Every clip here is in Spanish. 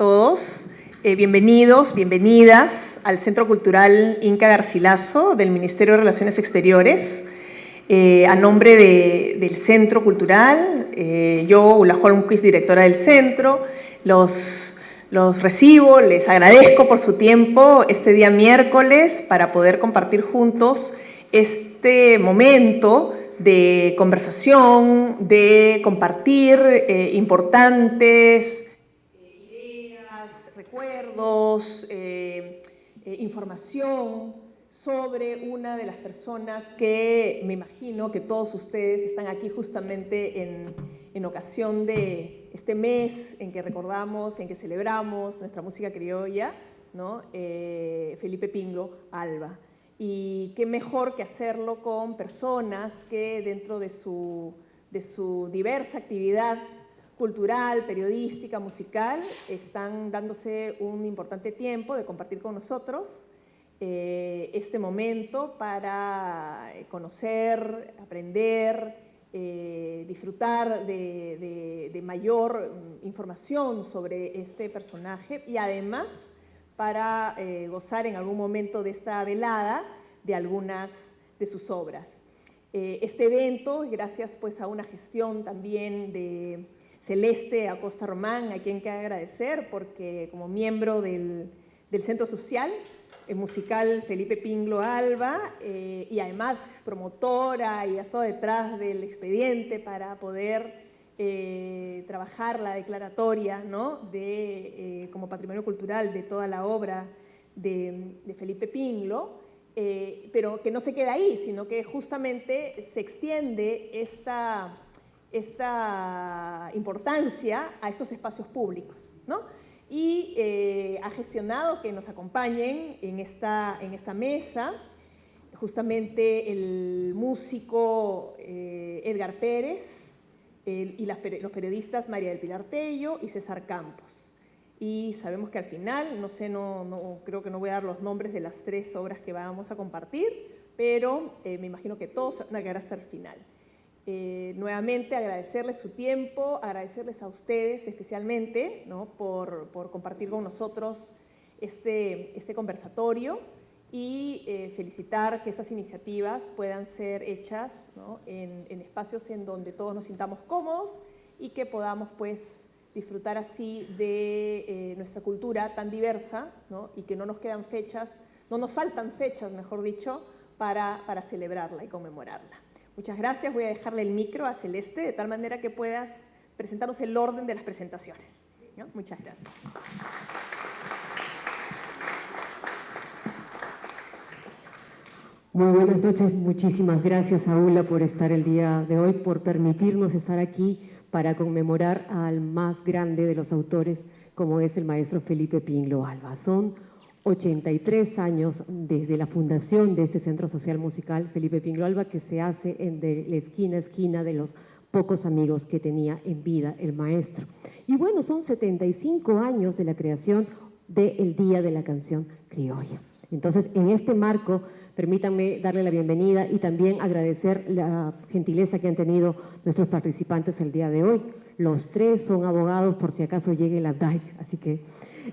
todos. Bienvenidos, bienvenidas al Centro Cultural Inca Garcilaso del Ministerio de Relaciones Exteriores. A nombre del Centro Cultural, yo, Ulla Holmquist, directora del centro, los recibo, les agradezco por su tiempo este día miércoles para poder compartir juntos este momento de conversación, de compartir importantes ideas, recuerdos, información sobre una de las personas que me imagino que todos ustedes están aquí justamente en ocasión de este mes en que recordamos, en que celebramos nuestra música criolla, ¿no? Felipe Pingo Alba. Y qué mejor que hacerlo con personas que dentro de su diversa actividad cultural, periodística, musical, están dándose un importante tiempo de compartir con nosotros este momento para conocer, aprender, disfrutar de mayor información sobre este personaje y además para gozar en algún momento de esta velada de algunas de sus obras. Este evento, gracias pues a una gestión también de Celeste Acosta Román, a quien hay que agradecer porque como miembro del Centro Social Musical Felipe Pingo Alba y además promotora y ha estado detrás del expediente para poder trabajar la declaratoria, ¿no? Como patrimonio cultural de toda la obra de Felipe Pingo, pero que no se queda ahí, sino que justamente se extiende esta importancia a estos espacios públicos, ¿no? Y ha gestionado que nos acompañen en esta mesa justamente el músico Edgar Pérez, y los periodistas María del Pilar Tello y César Campos. Y sabemos que al final, no sé, creo que no voy a dar los nombres de las 3 obras que vamos a compartir, pero me imagino que todos van a quedar hasta el final. Nuevamente agradecerles su tiempo, agradecerles a ustedes especialmente, ¿no? por compartir con nosotros este conversatorio y felicitar que estas iniciativas puedan ser hechas, ¿no? en espacios en donde todos nos sintamos cómodos y que podamos pues disfrutar así de nuestra cultura tan diversa, ¿no? Y que no nos quedan fechas, no nos faltan fechas, mejor dicho, para celebrarla y conmemorarla. Muchas gracias, voy a dejarle el micro a Celeste de tal manera que puedas presentarnos el orden de las presentaciones, ¿no? Muchas gracias. Muy buenas noches, muchísimas gracias a Ulla por estar el día de hoy, por permitirnos estar aquí para conmemorar al más grande de los autores, como es el maestro Felipe Pingo Alba. Son 83 años desde la fundación de este Centro Social Musical Felipe Pingo Alba, que se hace de la esquina a esquina de los pocos amigos que tenía en vida el maestro. Y bueno, son 75 años de la creación del Día de la Canción Criolla. Entonces, en este marco, permítanme darle la bienvenida y también agradecer la gentileza que han tenido nuestros participantes el día de hoy. Los 3 son abogados por si acaso llegue la DAIC, así que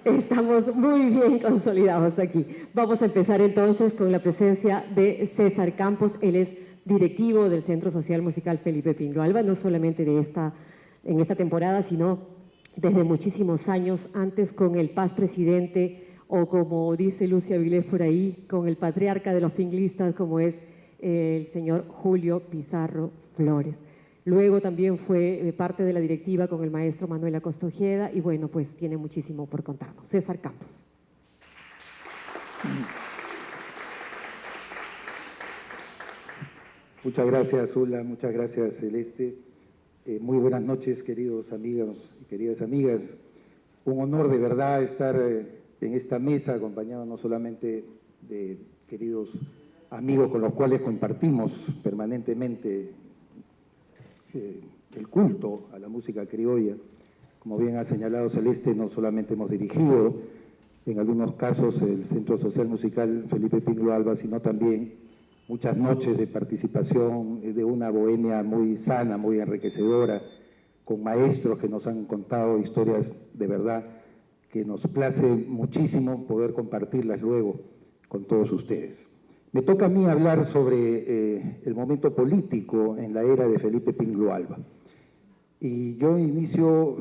estamos muy bien consolidados aquí. Vamos a empezar entonces con la presencia de César Campos. Él es directivo del Centro Social Musical Felipe Pingo Alba, no solamente en esta temporada, sino desde muchísimos años antes con el Paz Presidente, o como dice Lucia Vilés por ahí, con el patriarca de los pinglistas, como es el señor Julio Pizarro Flores. Luego también fue parte de la directiva con el maestro Manuel Acosta Ojeda y bueno, pues tiene muchísimo por contarnos. César Campos. Muchas gracias, Ulla, muchas gracias, Celeste. Muy buenas noches, queridos amigos y queridas amigas. Un honor de verdad estar en esta mesa, acompañado no solamente de queridos amigos con los cuales compartimos permanentemente el culto a la música criolla. Como bien ha señalado Celeste, no solamente hemos dirigido en algunos casos el Centro Social Musical Felipe Pingo Alba, sino también muchas noches de participación de una bohemia muy sana, muy enriquecedora, con maestros que nos han contado historias de verdad que nos place muchísimo poder compartirlas luego con todos ustedes. Me toca a mí hablar sobre el momento político en la era de Felipe Pingló Alba. Y yo inicio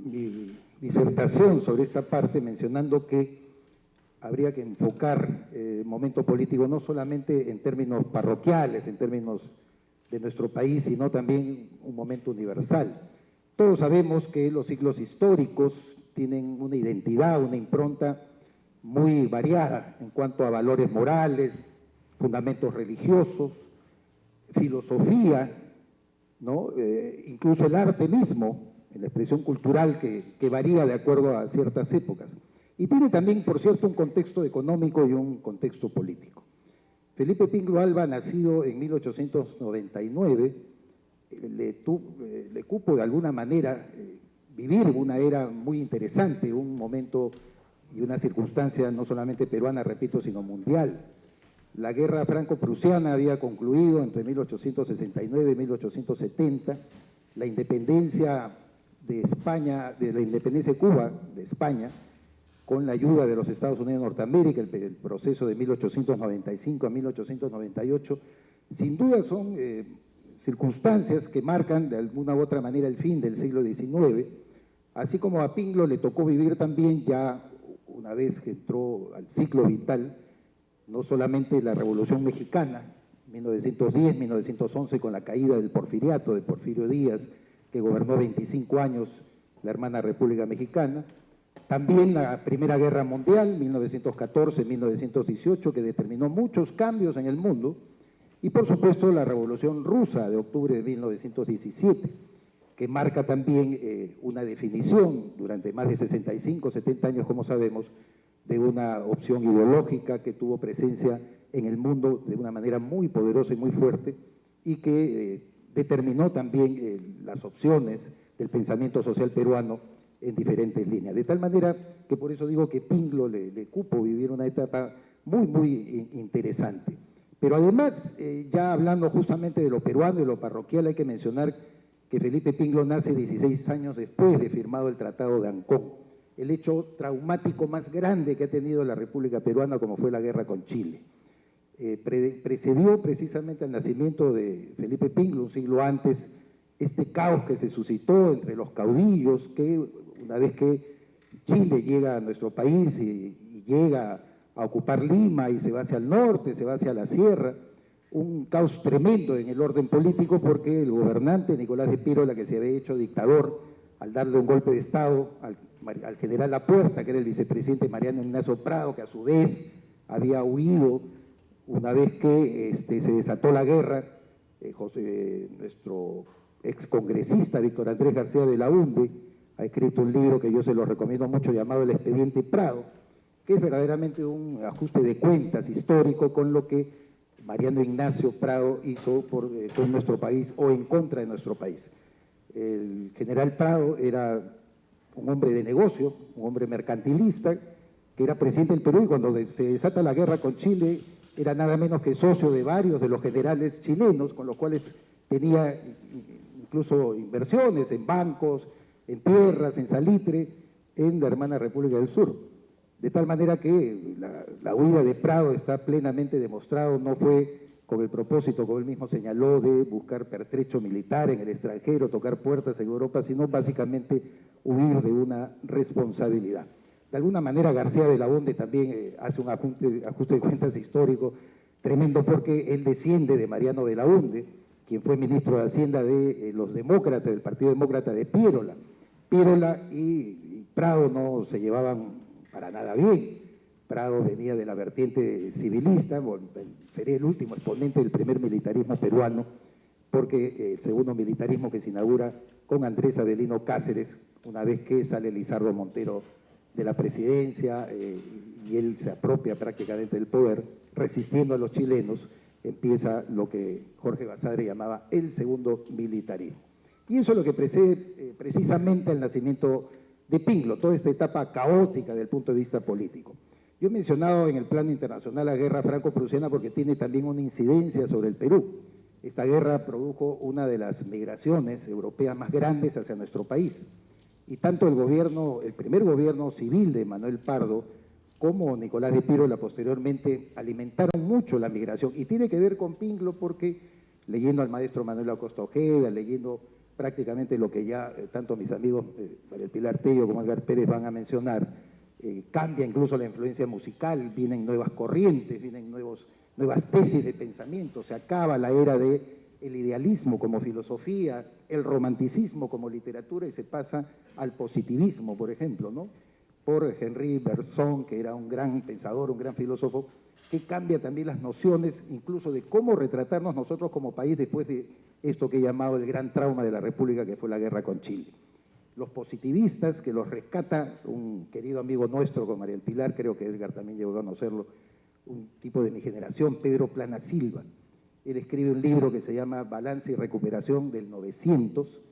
mi disertación sobre esta parte mencionando que habría que enfocar el momento político no solamente en términos parroquiales, en términos de nuestro país, sino también un momento universal. Todos sabemos que los ciclos históricos tienen una identidad, una impronta muy variada en cuanto a valores morales, fundamentos religiosos, filosofía, ¿no? Incluso el arte mismo, la expresión cultural que varía de acuerdo a ciertas épocas. Y tiene también, por cierto, un contexto económico y un contexto político. Felipe Pingló Alba, nacido en 1899, le cupo de alguna manera vivir una era muy interesante, un momento y una circunstancia no solamente peruana, repito, sino mundial. La guerra franco-prusiana había concluido entre 1869 y 1870, la independencia de España, de la independencia de Cuba, de España, con la ayuda de los Estados Unidos de Norteamérica, el proceso de 1895 a 1898, sin duda son circunstancias que marcan de alguna u otra manera el fin del siglo XIX, así como a Pingló le tocó vivir también ya una vez que entró al ciclo vital, no solamente la Revolución Mexicana, 1910, 1911, con la caída del porfiriato, de Porfirio Díaz, que gobernó 25 años la hermana República Mexicana, también la Primera Guerra Mundial, 1914-1918, que determinó muchos cambios en el mundo, y por supuesto la Revolución Rusa de octubre de 1917, que marca también una definición durante más de 65, 70 años, como sabemos, de una opción ideológica que tuvo presencia en el mundo de una manera muy poderosa y muy fuerte, y que determinó también las opciones del pensamiento social peruano en diferentes líneas. De tal manera que por eso digo que Pingló le cupo vivir una etapa muy, muy interesante. Pero además, ya hablando justamente de lo peruano y lo parroquial, hay que mencionar que Felipe Pingló nace 16 años después de firmado el Tratado de Ancón, el hecho traumático más grande que ha tenido la República Peruana, como fue la guerra con Chile. Precedió precisamente al nacimiento de Felipe Pingló, un siglo antes, este caos que se suscitó entre los caudillos, que una vez que Chile llega a nuestro país y llega a ocupar Lima y se va hacia el norte, se va hacia la sierra, un caos tremendo en el orden político porque el gobernante Nicolás de Piérola, que se había hecho dictador al darle un golpe de Estado al general Lapuerta, que era el vicepresidente Mariano Ignacio Prado, que a su vez había huido una vez que se desató la guerra, nuestro excongresista Víctor Andrés García de la Unbe ha escrito un libro que yo se lo recomiendo mucho llamado El Expediente Prado, que es verdaderamente un ajuste de cuentas histórico con lo que Mariano Ignacio Prado hizo por nuestro país o en contra de nuestro país. El general Prado era un hombre de negocio, un hombre mercantilista, que era presidente del Perú y cuando se desata la guerra con Chile era nada menos que socio de varios de los generales chilenos, con los cuales tenía incluso inversiones en bancos, en tierras, en salitre, en la hermana República del Sur. De tal manera que la huida de Prado está plenamente demostrado, no fue con el propósito, como él mismo señaló, de buscar pertrecho militar en el extranjero, tocar puertas en Europa, sino básicamente huir de una responsabilidad. De alguna manera García de la Unbe también hace un ajuste de cuentas histórico tremendo porque él desciende de Mariano de la Unbe, quien fue ministro de Hacienda de los demócratas, del Partido Demócrata de Piérola. Piérola y Prado no se llevaban para nada bien. Prado venía de la vertiente civilista, sería el último exponente del primer militarismo peruano, porque el segundo militarismo que se inaugura con Andrés Avelino Cáceres, una vez que sale Lizardo Montero de la presidencia y él se apropia prácticamente del poder, resistiendo a los chilenos, empieza lo que Jorge Basadre llamaba el segundo militarismo. Y eso es lo que precede precisamente el nacimiento de Pingló, toda esta etapa caótica desde el punto de vista político. Yo he mencionado en el plano internacional la guerra franco-prusiana porque tiene también una incidencia sobre el Perú. Esta guerra produjo una de las migraciones europeas más grandes hacia nuestro país. Y tanto el primer gobierno civil de Manuel Pardo, como Nicolás de Pirola posteriormente, alimentaron mucho la migración. Y tiene que ver con Pinglo porque, leyendo al maestro Manuel Acosta Ojeda, leyendo prácticamente lo que ya tanto mis amigos María Pilar Tello como Edgar Pérez van a mencionar, cambia incluso la influencia musical, vienen nuevas corrientes, vienen nuevas tesis de pensamiento, se acaba la era del idealismo como filosofía, el romanticismo como literatura y se pasa al positivismo, por ejemplo, ¿no? Por Henri Bergson, que era un gran pensador, un gran filósofo, que cambia también las nociones incluso de cómo retratarnos nosotros como país después de esto que he llamado el gran trauma de la República, que fue la guerra con Chile. Los positivistas, que los rescata un querido amigo nuestro con María del Pilar, creo que Edgar también llegó a conocerlo, un tipo de mi generación, Pedro Plana Silva. Él escribe un libro que se llama Balance y Recuperación del 900,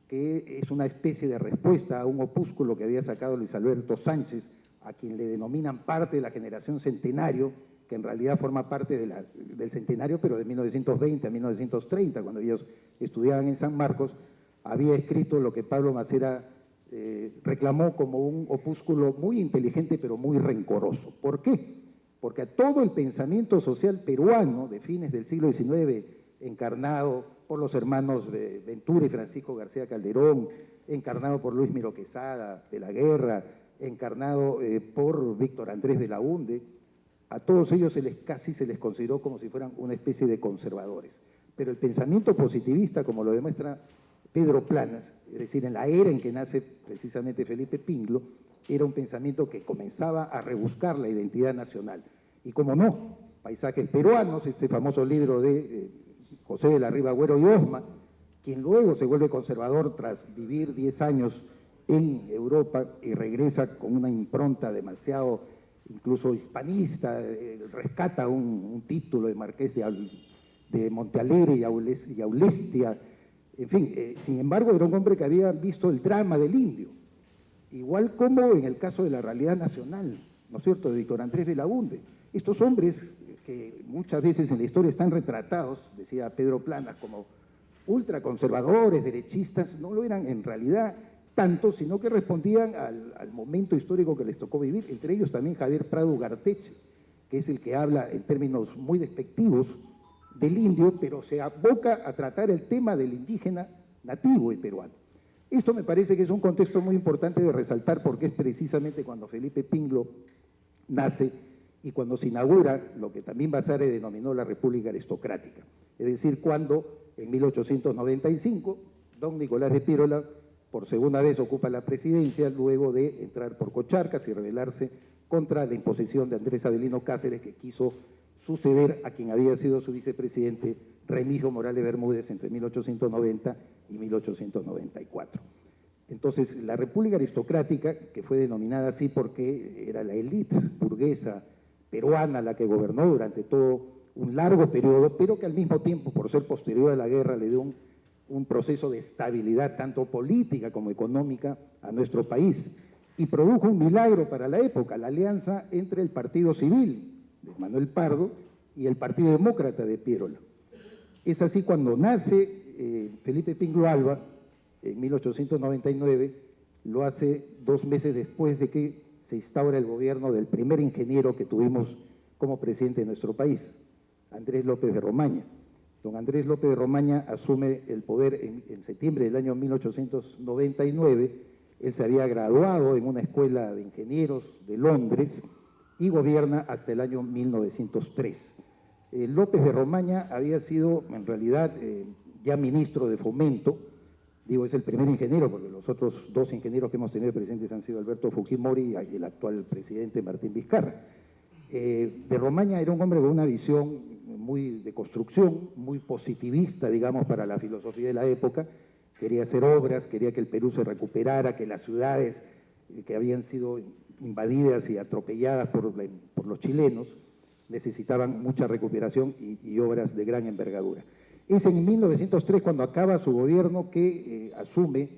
que es una especie de respuesta a un opúsculo que había sacado Luis Alberto Sánchez, a quien le denominan parte de la generación centenario, que en realidad forma parte del centenario, pero de 1920 a 1930, cuando ellos estudiaban en San Marcos, había escrito lo que Pablo Macera reclamó como un opúsculo muy inteligente, pero muy rencoroso. ¿Por qué? Porque a todo el pensamiento social peruano de fines del siglo XIX, encarnado por los hermanos Ventura y Francisco García Calderón, encarnado por Luis Miro Quesada de la Guerra, encarnado por Víctor Andrés Belaúnde, a todos ellos casi se les consideró como si fueran una especie de conservadores. Pero el pensamiento positivista, como lo demuestra Pedro Planas, es decir, en la era en que nace precisamente Felipe Pinglo, era un pensamiento que comenzaba a rebuscar la identidad nacional. Y como no, Paisajes Peruanos, este famoso libro de José de la Riva Agüero y Osma, quien luego se vuelve conservador tras vivir 10 años en Europa y regresa con una impronta demasiado, incluso hispanista, rescata un título de Marqués de Montealegre y Aulestia, en fin, sin embargo era un hombre que había visto el drama del indio, igual como en el caso de la realidad nacional, ¿no es cierto?, de Víctor Andrés Belaúnde. Estos hombres que muchas veces en la historia están retratados, decía Pedro Planas, como ultraconservadores, derechistas, no lo eran en realidad tanto, sino que respondían al momento histórico que les tocó vivir, entre ellos también Javier Prado Ugarteche, que es el que habla en términos muy despectivos del indio, pero se aboca a tratar el tema del indígena nativo y peruano. Esto me parece que es un contexto muy importante de resaltar porque es precisamente cuando Felipe Pinglo nace y cuando se inaugura lo que también Basadre denominó la República Aristocrática. Es decir, cuando en 1895 don Nicolás de Pirola por segunda vez ocupa la presidencia luego de entrar por Cocharcas y rebelarse contra la imposición de Andrés Avelino Cáceres, que quiso suceder a quien había sido su vicepresidente Remigio Morales Bermúdez entre 1890 y 1894. Entonces, la República Aristocrática, que fue denominada así porque era la élite burguesa peruana la que gobernó durante todo un largo periodo, pero que al mismo tiempo, por ser posterior a la guerra, le dio un proceso de estabilidad tanto política como económica a nuestro país y produjo un milagro para la época, la alianza entre el Partido Civil de Manuel Pardo y el Partido Demócrata de Pirola. Es así cuando nace Felipe Pinglo Alba, en 1899, lo hace 2 meses después de que se instaura el gobierno del primer ingeniero que tuvimos como presidente de nuestro país, Andrés López de Romaña. Don Andrés López de Romaña asume el poder en septiembre del año 1899. Él se había graduado en una escuela de ingenieros de Londres y gobierna hasta el año 1903. López de Romaña había sido, en realidad, ya ministro de Fomento. Digo, es el primer ingeniero, porque los otros 2 ingenieros que hemos tenido presentes han sido Alberto Fujimori y el actual presidente Martín Vizcarra. De Romaña era un hombre con una visión muy de construcción, muy positivista, digamos, para la filosofía de la época. Quería hacer obras, quería que el Perú se recuperara, que las ciudades que habían sido invadidas y atropelladas por los chilenos necesitaban mucha recuperación y obras de gran envergadura. Es en 1903 cuando acaba su gobierno que asume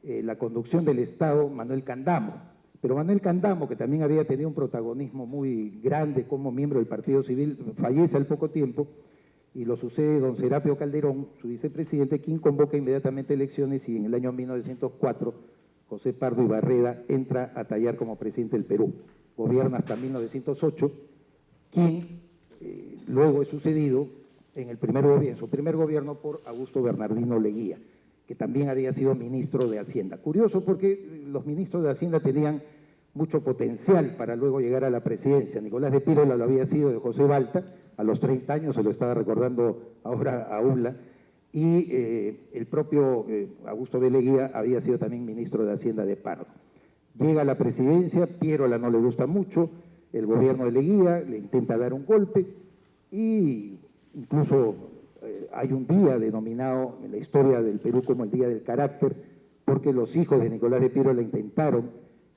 la conducción del Estado Manuel Candamo. Pero Manuel Candamo, que también había tenido un protagonismo muy grande como miembro del Partido Civil, fallece al poco tiempo y lo sucede don Serapio Calderón, su vicepresidente, quien convoca inmediatamente elecciones y en el año 1904 José Pardo Ibarreda entra a tallar como presidente del Perú. Gobierna hasta 1908, quien luego es sucedido en su primer gobierno por Augusto Bernardino Leguía, que también había sido ministro de Hacienda. Curioso porque los ministros de Hacienda tenían mucho potencial para luego llegar a la presidencia. Nicolás de Pirola lo había sido de José Balta, a los 30 años, se lo estaba recordando ahora a Ula, y el propio Augusto B. Leguía había sido también ministro de Hacienda de Pardo. Llega a la presidencia, Pirola no le gusta mucho, el gobierno de Leguía le intenta dar un golpe y incluso hay un día denominado en la historia del Perú como el Día del Carácter, porque los hijos de Nicolás de Pirola intentaron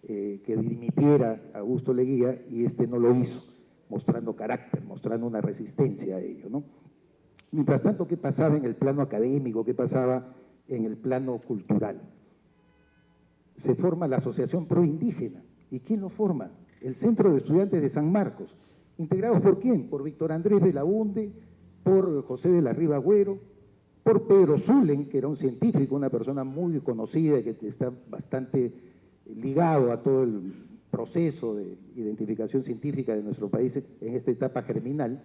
que dimitiera Augusto Leguía y este no lo hizo, mostrando carácter, mostrando una resistencia a ello, ¿no? Mientras tanto, ¿qué pasaba en el plano académico? ¿Qué pasaba en el plano cultural? Se forma la Asociación Proindígena. ¿Y quién lo forma? El Centro de Estudiantes de San Marcos. ¿Integrados por quién? Por Víctor Andrés Belaunde, por José de la Riva Agüero, por Pedro Zulen, que era un científico, una persona muy conocida, que está bastante ligado a todo el proceso de identificación científica de nuestro país en esta etapa germinal.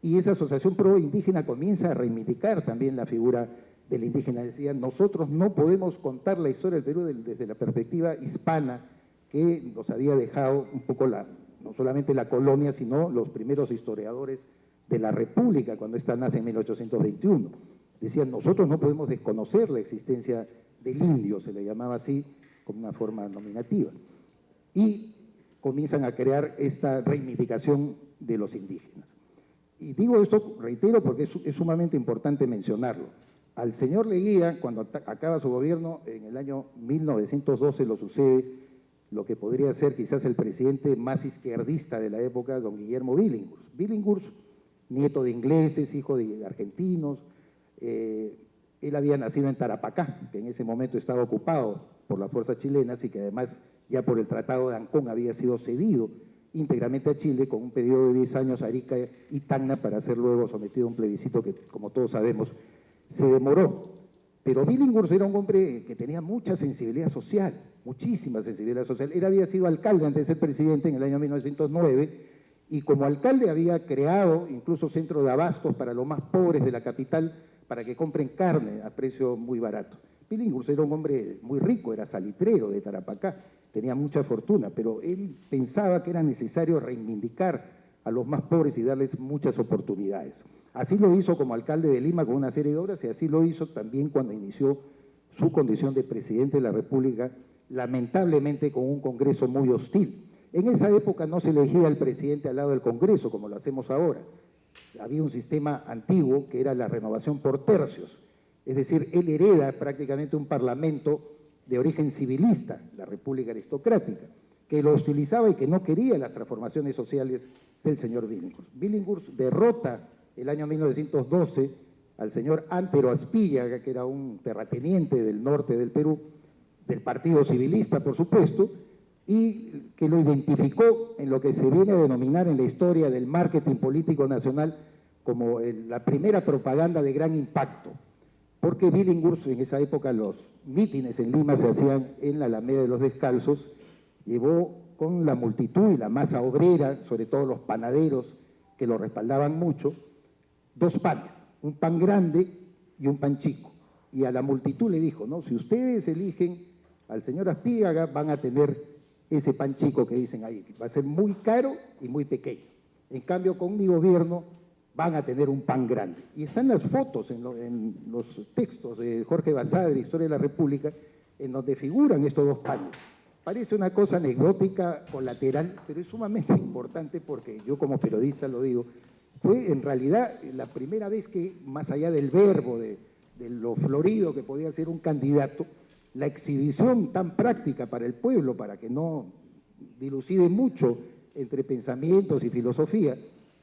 Y esa asociación pro-indígena comienza a reivindicar también la figura del indígena. Decían, nosotros no podemos contar la historia del Perú desde la perspectiva hispana que nos había dejado un poco no solamente la colonia, sino los primeros historiadores de la República, cuando esta nace en 1821. Decían, nosotros no podemos desconocer la existencia del indio, se le llamaba así, como una forma nominativa. Y comienzan a crear esta reivindicación de los indígenas. Y digo esto, reitero, porque es sumamente importante mencionarlo. Al señor Leguía, cuando acaba su gobierno, en el año 1912 lo sucede lo que podría ser quizás el presidente más izquierdista de la época, don Guillermo Billinghurst. Billinghurst, nieto de ingleses, hijo de argentinos, él había nacido en Tarapacá, que en ese momento estaba ocupado por las fuerzas chilenas y que además ya por el Tratado de Ancón había sido cedido íntegramente a Chile con un periodo de 10 años a Arica y Tacna para ser luego sometido a un plebiscito que, como todos sabemos, se demoró. Pero Billinghurst era un hombre que tenía mucha sensibilidad social, muchísima sensibilidad social. Él había sido alcalde antes de ser presidente en el año 1909 y como alcalde había creado incluso centros de abastos para los más pobres de la capital para que compren carne a precio muy barato. Billinghurst era un hombre muy rico, era salitrero de Tarapacá, tenía mucha fortuna, pero él pensaba que era necesario reivindicar a los más pobres y darles muchas oportunidades. Así lo hizo como alcalde de Lima con una serie de obras y así lo hizo también cuando inició su condición de presidente de la República, lamentablemente con un Congreso muy hostil. En esa época no se elegía al presidente al lado del Congreso como lo hacemos ahora. Había un sistema antiguo que era la renovación por tercios. Es decir, él hereda prácticamente un parlamento de origen civilista, la República Aristocrática, que lo hostilizaba y que no quería las transformaciones sociales del señor Billinghurst. Billinghurst derrota el año 1912 al señor Antero Aspíllaga, que era un terrateniente del norte del Perú, del Partido Civilista, por supuesto, y que lo identificó en lo que se viene a denominar en la historia del marketing político nacional como la primera propaganda de gran impacto. Porque Billinghurst, en esa época los mítines en Lima se hacían en la Alameda de los Descalzos, llevó con la multitud y la masa obrera, sobre todo los panaderos que lo respaldaban mucho, dos panes, un pan grande y un pan chico. Y a la multitud le dijo, no, si ustedes eligen al señor Aspíllaga van a tener ese pan chico que dicen ahí, que va a ser muy caro y muy pequeño. En cambio, con mi gobierno van a tener un pan grande. Y están las fotos en los textos de Jorge Basadre, Historia de la República, en donde figuran estos dos panes. Parece una cosa anecdótica, colateral, pero es sumamente importante porque yo como periodista lo digo, fue en realidad la primera vez que, más allá del verbo, de lo florido que podía ser un candidato, la exhibición tan práctica para el pueblo, para que no dilucide mucho entre pensamientos y filosofía,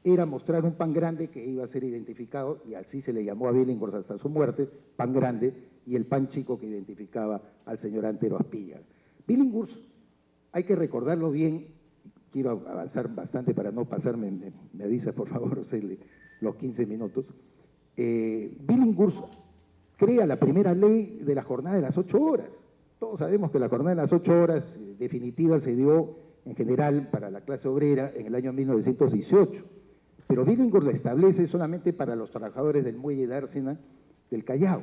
era mostrar un pan grande que iba a ser identificado, y así se le llamó a Billinghurst hasta su muerte, pan grande, y el pan chico que identificaba al señor Antero Aspíllaga. Billinghurst, hay que recordarlo bien, quiero avanzar bastante para no pasarme, me avisa por favor, los 15 minutos. Billinghurst crea la primera ley de la jornada de las 8 horas. Todos sabemos que la jornada de las 8 horas definitiva se dio en general para la clase obrera en el año 1918, pero Billinghurst la establece solamente para los trabajadores del muelle de Dársena del Callao,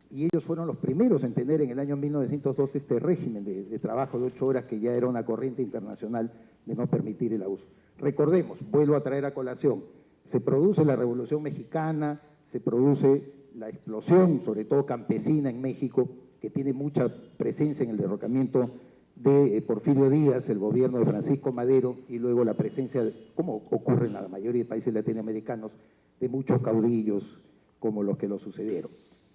y ellos fueron los primeros en tener en el año 1912 este régimen de trabajo de 8 horas que ya era una corriente internacional de no permitir el abuso. Recordemos, vuelvo a traer a colación, se produce la Revolución Mexicana, se produce la explosión, sobre todo campesina en México, que tiene mucha presencia en el derrocamiento de Porfirio Díaz, el gobierno de Francisco Madero, y luego la presencia, como ocurre en la mayoría de países latinoamericanos, de muchos caudillos como los que lo sucedieron.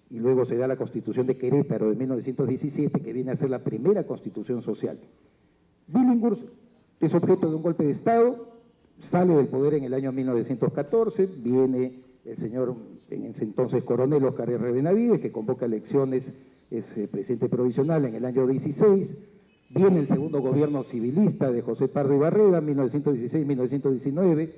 Y luego se da la Constitución de Querétaro de 1917, que viene a ser la primera constitución social. Billinghurst es objeto de un golpe de Estado, sale del poder en el año 1914, viene el señor, en ese entonces coronel Óscar R. Benavides, que convoca elecciones, es presidente provisional en el año 16, viene el segundo gobierno civilista de José Pardo y Barreda, 1916-1919,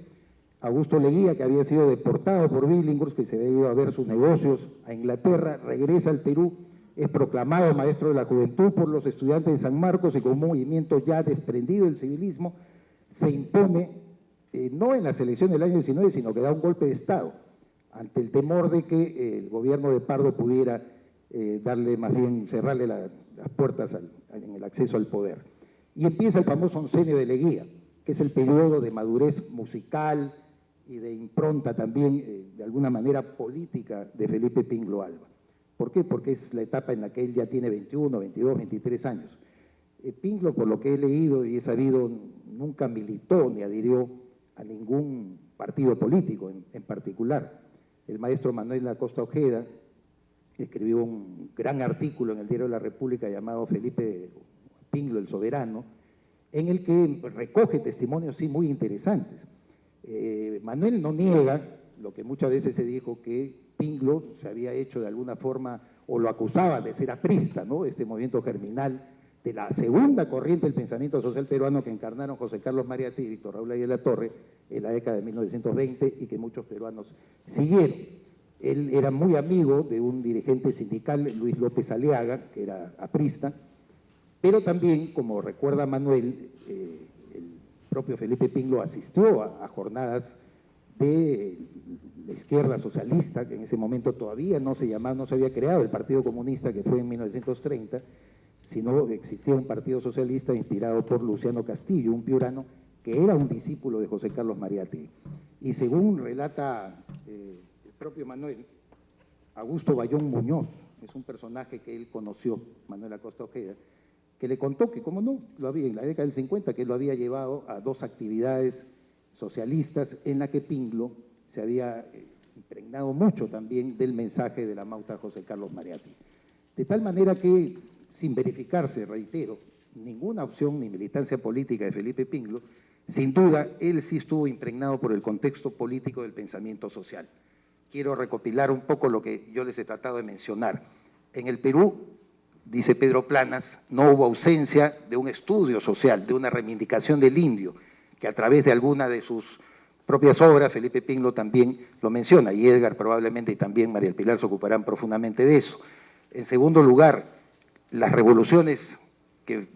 Augusto Leguía, que había sido deportado por Billinghurst, que se había ido a ver sus negocios a Inglaterra, regresa al Perú, es proclamado maestro de la juventud por los estudiantes de San Marcos y con un movimiento ya desprendido del civilismo, se impone, no en las elecciones del año 19, sino que da un golpe de Estado, ante el temor de que el gobierno de Pardo pudiera darle, más bien cerrarle las puertas en el acceso al poder. Y empieza el famoso oncenio de Leguía, que es el periodo de madurez musical y de impronta también, de alguna manera política, de Felipe Pingló Alba. ¿Por qué? Porque es la etapa en la que él ya tiene 21, 22, 23 años. Pingló, por lo que he leído y he sabido, nunca militó ni adhirió a ningún partido político en particular. El maestro Manuel Acosta Ojeda escribió un gran artículo en el Diario de la República llamado Felipe Pingló el Soberano, en el que recoge testimonios sí muy interesantes. Manuel no niega lo que muchas veces se dijo, que Pingló se había hecho de alguna forma, o lo acusaba de ser aprista, ¿no? Este movimiento germinal de la segunda corriente del pensamiento social peruano que encarnaron José Carlos Mariátegui y Víctor Raúl Ayala Torre en la década de 1920 y que muchos peruanos siguieron. Él era muy amigo de un dirigente sindical, Luis López Aliaga, que era aprista, pero también, como recuerda Manuel, el propio Felipe Pingló asistió a jornadas de la izquierda socialista, que en ese momento todavía no se llamaba, no se había creado el Partido Comunista, que fue en 1930, sino existía un Partido Socialista inspirado por Luciano Castillo, un piurano que era un discípulo de José Carlos Mariátegui. Y según relata el propio Manuel, Augusto Bayón Muñoz, es un personaje que él conoció, Manuel Acosta Ojeda, que le contó que, como no, lo había en la década del 50, que lo había llevado a dos actividades socialistas en la que Pingló se había impregnado mucho también del mensaje de la Mauta José Carlos Mariátegui. De tal manera que, sin verificarse, reitero, ninguna opción ni militancia política de Felipe Pingló, sin duda, él sí estuvo impregnado por el contexto político del pensamiento social. Quiero recopilar un poco lo que yo les he tratado de mencionar. En el Perú, dice Pedro Planas, no hubo ausencia de un estudio social, de una reivindicación del indio, que a través de alguna de sus propias obras, Felipe Pingló también lo menciona, y Edgar probablemente y también María del Pilar se ocuparán profundamente de eso. En segundo lugar, las revoluciones que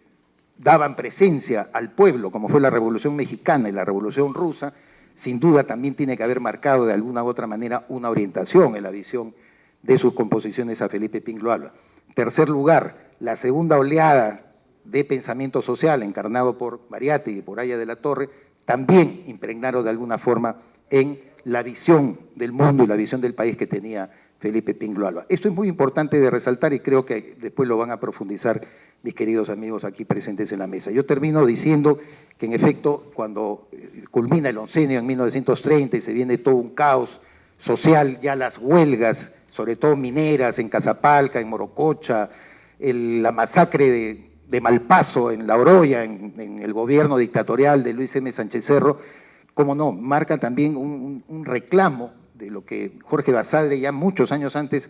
daban presencia al pueblo, como fue la Revolución Mexicana y la Revolución Rusa, sin duda también tiene que haber marcado de alguna u otra manera una orientación en la visión de sus composiciones a Felipe Pingló Alba. En tercer lugar, la segunda oleada de pensamiento social encarnado por Mariátegui y por Aya de la Torre, también impregnaron de alguna forma en la visión del mundo y la visión del país que tenía Felipe Pingló Alba. Esto es muy importante de resaltar y creo que después lo van a profundizar mis queridos amigos aquí presentes en la mesa. Yo termino diciendo que en efecto cuando culmina el oncenio en 1930 y se viene todo un caos social, ya las huelgas, sobre todo mineras en Casapalca, en Morococha, la masacre de Malpaso en La Oroya, en el gobierno dictatorial de Luis M. Sánchez Cerro, como no, marca también un reclamo de lo que Jorge Basadre ya muchos años antes,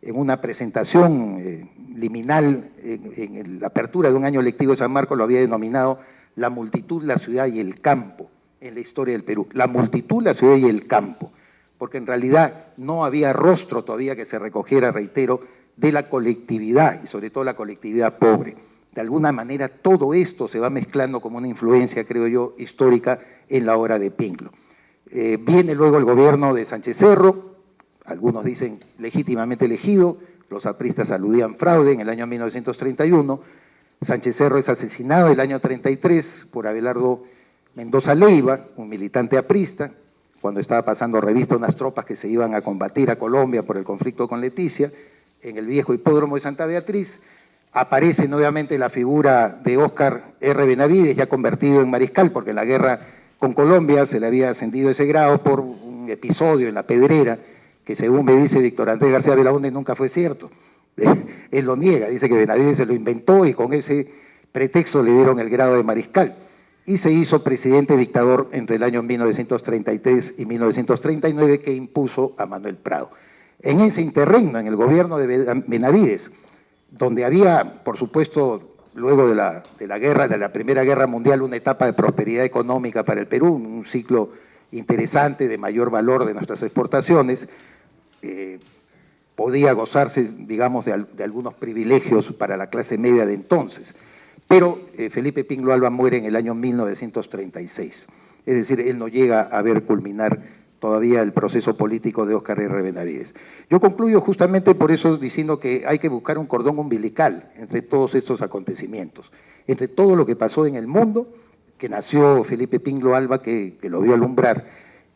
en una presentación liminal en la apertura de un año lectivo de San Marcos, lo había denominado la multitud, la ciudad y el campo en la historia del Perú. La multitud, la ciudad y el campo, porque en realidad no había rostro todavía que se recogiera, reitero, de la colectividad y sobre todo la colectividad pobre. De alguna manera todo esto se va mezclando como una influencia, creo yo, histórica en la obra de Pinglo. Viene luego el gobierno de Sánchez Cerro, algunos dicen legítimamente elegido, los apristas aludían fraude en el año 1931, Sánchez Cerro es asesinado en el año 33 por Abelardo Mendoza Leiva, un militante aprista, cuando estaba pasando revista a unas tropas que se iban a combatir a Colombia por el conflicto con Leticia, en el viejo hipódromo de Santa Beatriz. Aparece nuevamente la figura de Óscar R. Benavides, ya convertido en mariscal, porque en la guerra con Colombia se le había ascendido ese grado por un episodio en La Pedrera, que según me dice Víctor Andrés García Belaúnde nunca fue cierto. Él lo niega, dice que Benavides se lo inventó y con ese pretexto le dieron el grado de mariscal. Y se hizo presidente dictador entre el año 1933 y 1939, que impuso a Manuel Prado. En ese interregno, en el gobierno de Benavides, donde había, por supuesto, luego de la Primera Guerra Mundial, una etapa de prosperidad económica para el Perú, un ciclo interesante de mayor valor de nuestras exportaciones, podía gozarse, digamos, de algunos privilegios para la clase media de entonces. Pero Felipe Pinglo Alba muere en el año 1936, es decir, él no llega a ver culminar todavía el proceso político de Óscar R. Benavides. Yo concluyo justamente por eso diciendo que hay que buscar un cordón umbilical entre todos estos acontecimientos, entre todo lo que pasó en el mundo, que nació Felipe Pinglo Alba, que lo vio alumbrar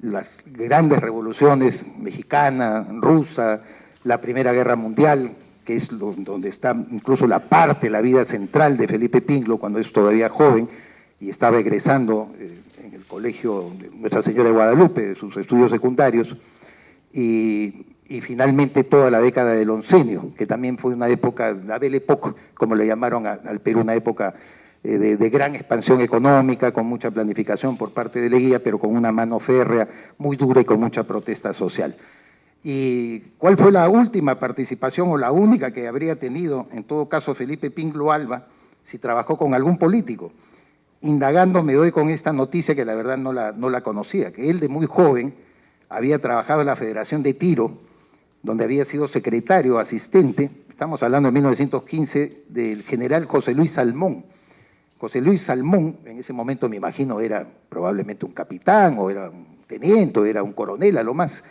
las grandes revoluciones mexicana, rusa, la Primera Guerra Mundial, que es donde está incluso la vida central de Felipe Pinglo cuando es todavía joven y estaba egresando en el colegio de Nuestra Señora de Guadalupe, de sus estudios secundarios, y finalmente toda la década del oncenio, que también fue una época, la Belle Époque, como le llamaron al Perú, una época de gran expansión económica, con mucha planificación por parte de Leguía, pero con una mano férrea muy dura y con mucha protesta social. ¿Y cuál fue la última participación o la única que habría tenido, en todo caso, Felipe Pinglo Alba, si trabajó con algún político? Indagando me doy con esta noticia que la verdad no la conocía, que él de muy joven había trabajado en la Federación de Tiro, donde había sido secretario, asistente, estamos hablando de 1915, del general José Luis Salmón. José Luis Salmón, en ese momento me imagino era probablemente un capitán, o era un teniente, o era un coronel a lo más.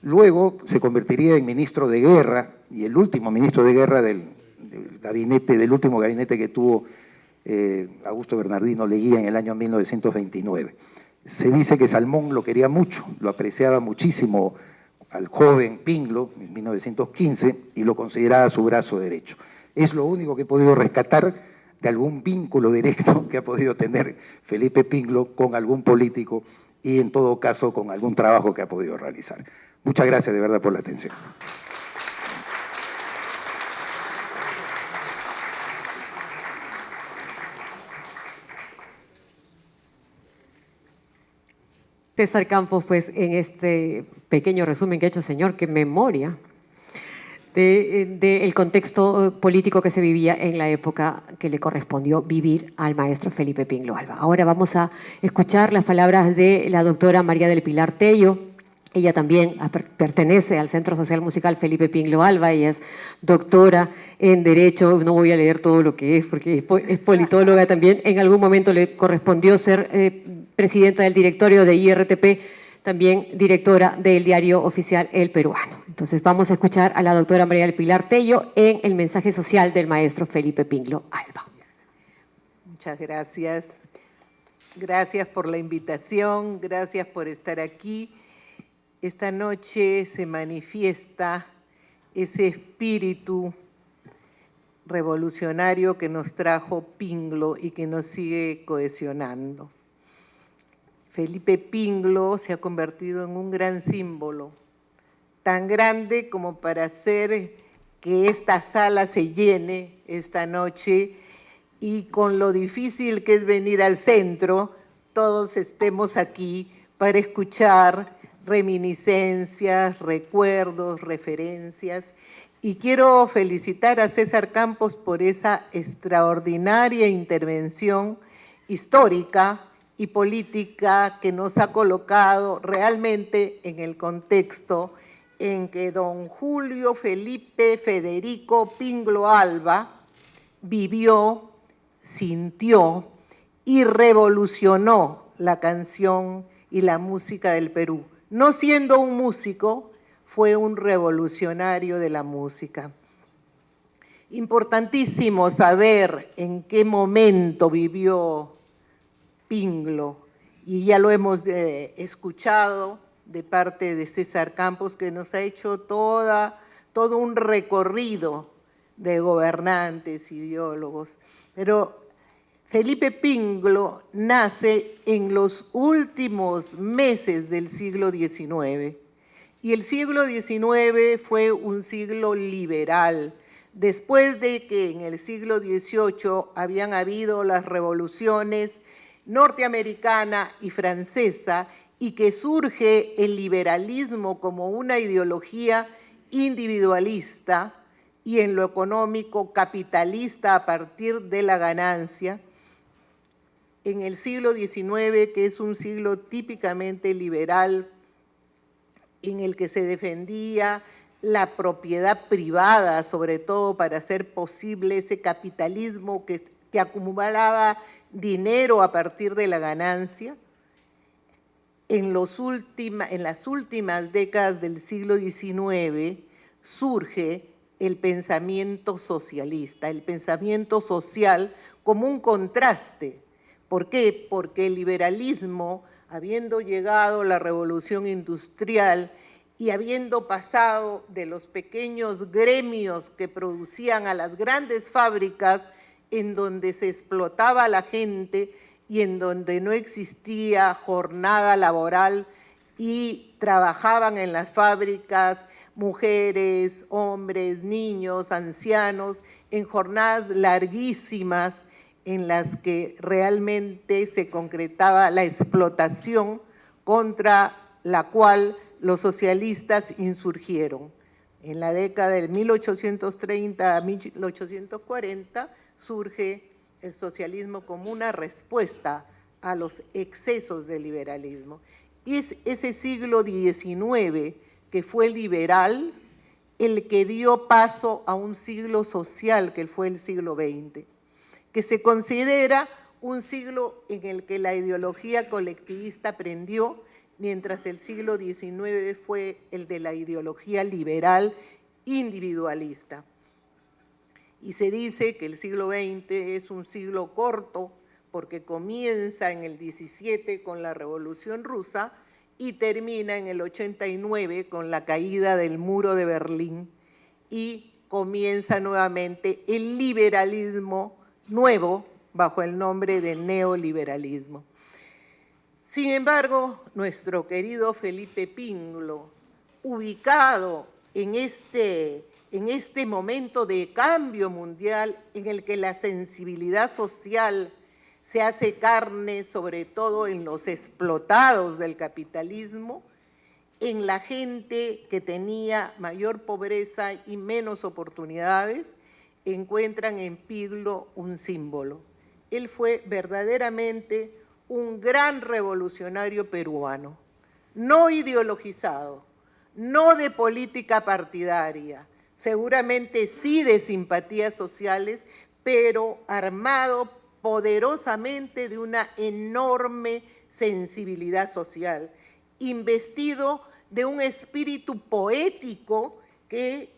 Luego se convertiría en ministro de guerra, y el último ministro de guerra del último gabinete que tuvo Augusto Bernardino Leguía en el año 1929. Se dice que Salmón lo quería mucho, lo apreciaba muchísimo al joven Pinglo en 1915 y lo consideraba su brazo derecho. Es lo único que he podido rescatar de algún vínculo directo que ha podido tener Felipe Pinglo con algún político y en todo caso con algún trabajo que ha podido realizar. Muchas gracias de verdad por la atención. César Campos, pues en este pequeño resumen que ha hecho el señor, qué memoria del contexto político que se vivía en la época que le correspondió vivir al maestro Felipe Pinglo Alba. Ahora vamos a escuchar las palabras de la doctora María del Pilar Tello. Ella también pertenece al Centro Social Musical Felipe Pinglo Alba y es doctora en Derecho. No voy a leer todo lo que es porque es politóloga también. En algún momento le correspondió ser presidenta del directorio de IRTP, también directora del diario oficial El Peruano. Entonces vamos a escuchar a la doctora María del Pilar Tello en el mensaje social del maestro Felipe Pinglo Alba. Muchas gracias. Gracias por la invitación, gracias por estar aquí. Esta noche se manifiesta ese espíritu revolucionario que nos trajo Pinglo y que nos sigue cohesionando. Felipe Pinglo se ha convertido en un gran símbolo, tan grande como para hacer que esta sala se llene esta noche y con lo difícil que es venir al centro, todos estemos aquí para escuchar reminiscencias, recuerdos, referencias. Y quiero felicitar a César Campos por esa extraordinaria intervención histórica y política que nos ha colocado realmente en el contexto en que don Julio Felipe Federico Pinglo Alva vivió, sintió y revolucionó la canción y la música del Perú. No siendo un músico, fue un revolucionario de la música. Importantísimo saber en qué momento vivió Pinglo, y ya lo hemos escuchado de parte de César Campos, que nos ha hecho todo un recorrido de gobernantes, ideólogos. Pero Felipe Pinglo nace en los últimos meses del siglo XIX, y el siglo XIX fue un siglo liberal. Después de que en el siglo XVIII habían habido las revoluciones norteamericana y francesa, y que surge el liberalismo como una ideología individualista y en lo económico capitalista a partir de la ganancia. En el siglo XIX, que es un siglo típicamente liberal, en el que se defendía la propiedad privada, sobre todo para hacer posible ese capitalismo que acumulaba dinero a partir de la ganancia. En las últimas décadas del siglo XIX surge el pensamiento socialista, el pensamiento social como un contraste. ¿Por qué? Porque el liberalismo, habiendo llegado la revolución industrial y habiendo pasado de los pequeños gremios que producían a las grandes fábricas, en donde se explotaba a la gente y en donde no existía jornada laboral y trabajaban en las fábricas mujeres, hombres, niños, ancianos, en jornadas larguísimas en las que realmente se concretaba la explotación contra la cual los socialistas insurgieron. En la década de 1830 a 1840 surge el socialismo como una respuesta a los excesos del liberalismo. Y es ese siglo XIX que fue liberal el que dio paso a un siglo social que fue el siglo XX, que se considera un siglo en el que la ideología colectivista prendió, mientras el siglo XIX fue el de la ideología liberal individualista. Y se dice que el siglo XX es un siglo corto porque comienza en el 17 con la Revolución Rusa y termina en el 89 con la caída del muro de Berlín, y comienza nuevamente el liberalismo nuevo bajo el nombre del neoliberalismo. Sin embargo, nuestro querido Felipe Pinglo, ubicado en este momento de cambio mundial en el que la sensibilidad social se hace carne, sobre todo en los explotados del capitalismo, en la gente que tenía mayor pobreza y menos oportunidades, encuentran en Pinglo un símbolo. Él fue verdaderamente un gran revolucionario peruano, no ideologizado, no de política partidaria, seguramente sí de simpatías sociales, pero armado poderosamente de una enorme sensibilidad social, investido de un espíritu poético que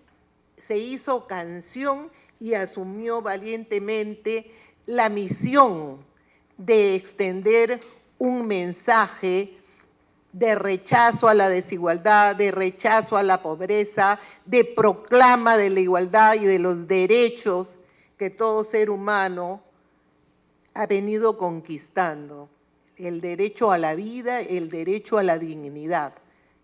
se hizo canción y asumió valientemente la misión de extender un mensaje de rechazo a la desigualdad, de rechazo a la pobreza, de proclama de la igualdad y de los derechos que todo ser humano ha venido conquistando. El derecho a la vida, el derecho a la dignidad,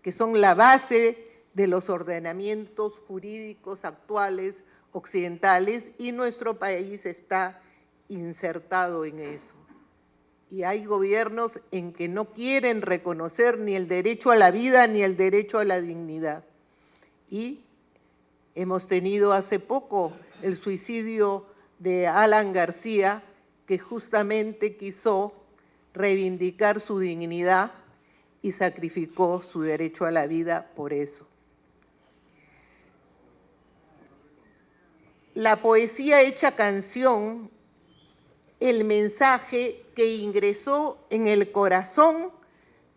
que son la base de los ordenamientos jurídicos actuales occidentales, y nuestro país está insertado en eso. Y hay gobiernos en que no quieren reconocer ni el derecho a la vida ni el derecho a la dignidad. Y hemos tenido hace poco el suicidio de Alan García, que justamente quiso reivindicar su dignidad y sacrificó su derecho a la vida por eso. la poesía hecha canción, el mensaje que ingresó en el corazón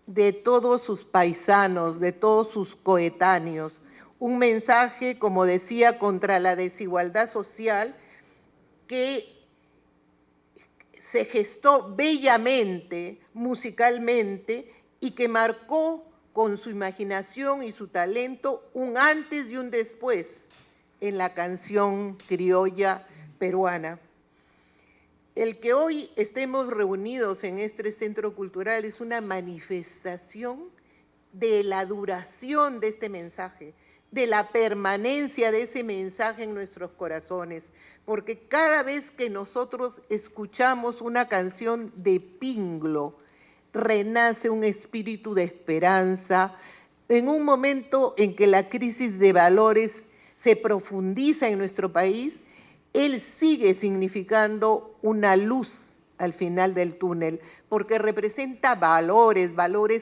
de todos sus paisanos, de todos sus coetáneos. Un mensaje, como decía, contra la desigualdad social que se gestó bellamente, musicalmente, y que marcó con su imaginación y su talento un antes y un después en la canción criolla peruana. El que hoy estemos reunidos en este centro cultural es una manifestación de la duración de este mensaje, de la permanencia de ese mensaje en nuestros corazones, porque cada vez que nosotros escuchamos una canción de Pinglo, renace un espíritu de esperanza, en un momento en que la crisis de valores se profundiza en nuestro país. Él sigue significando una luz al final del túnel, porque representa valores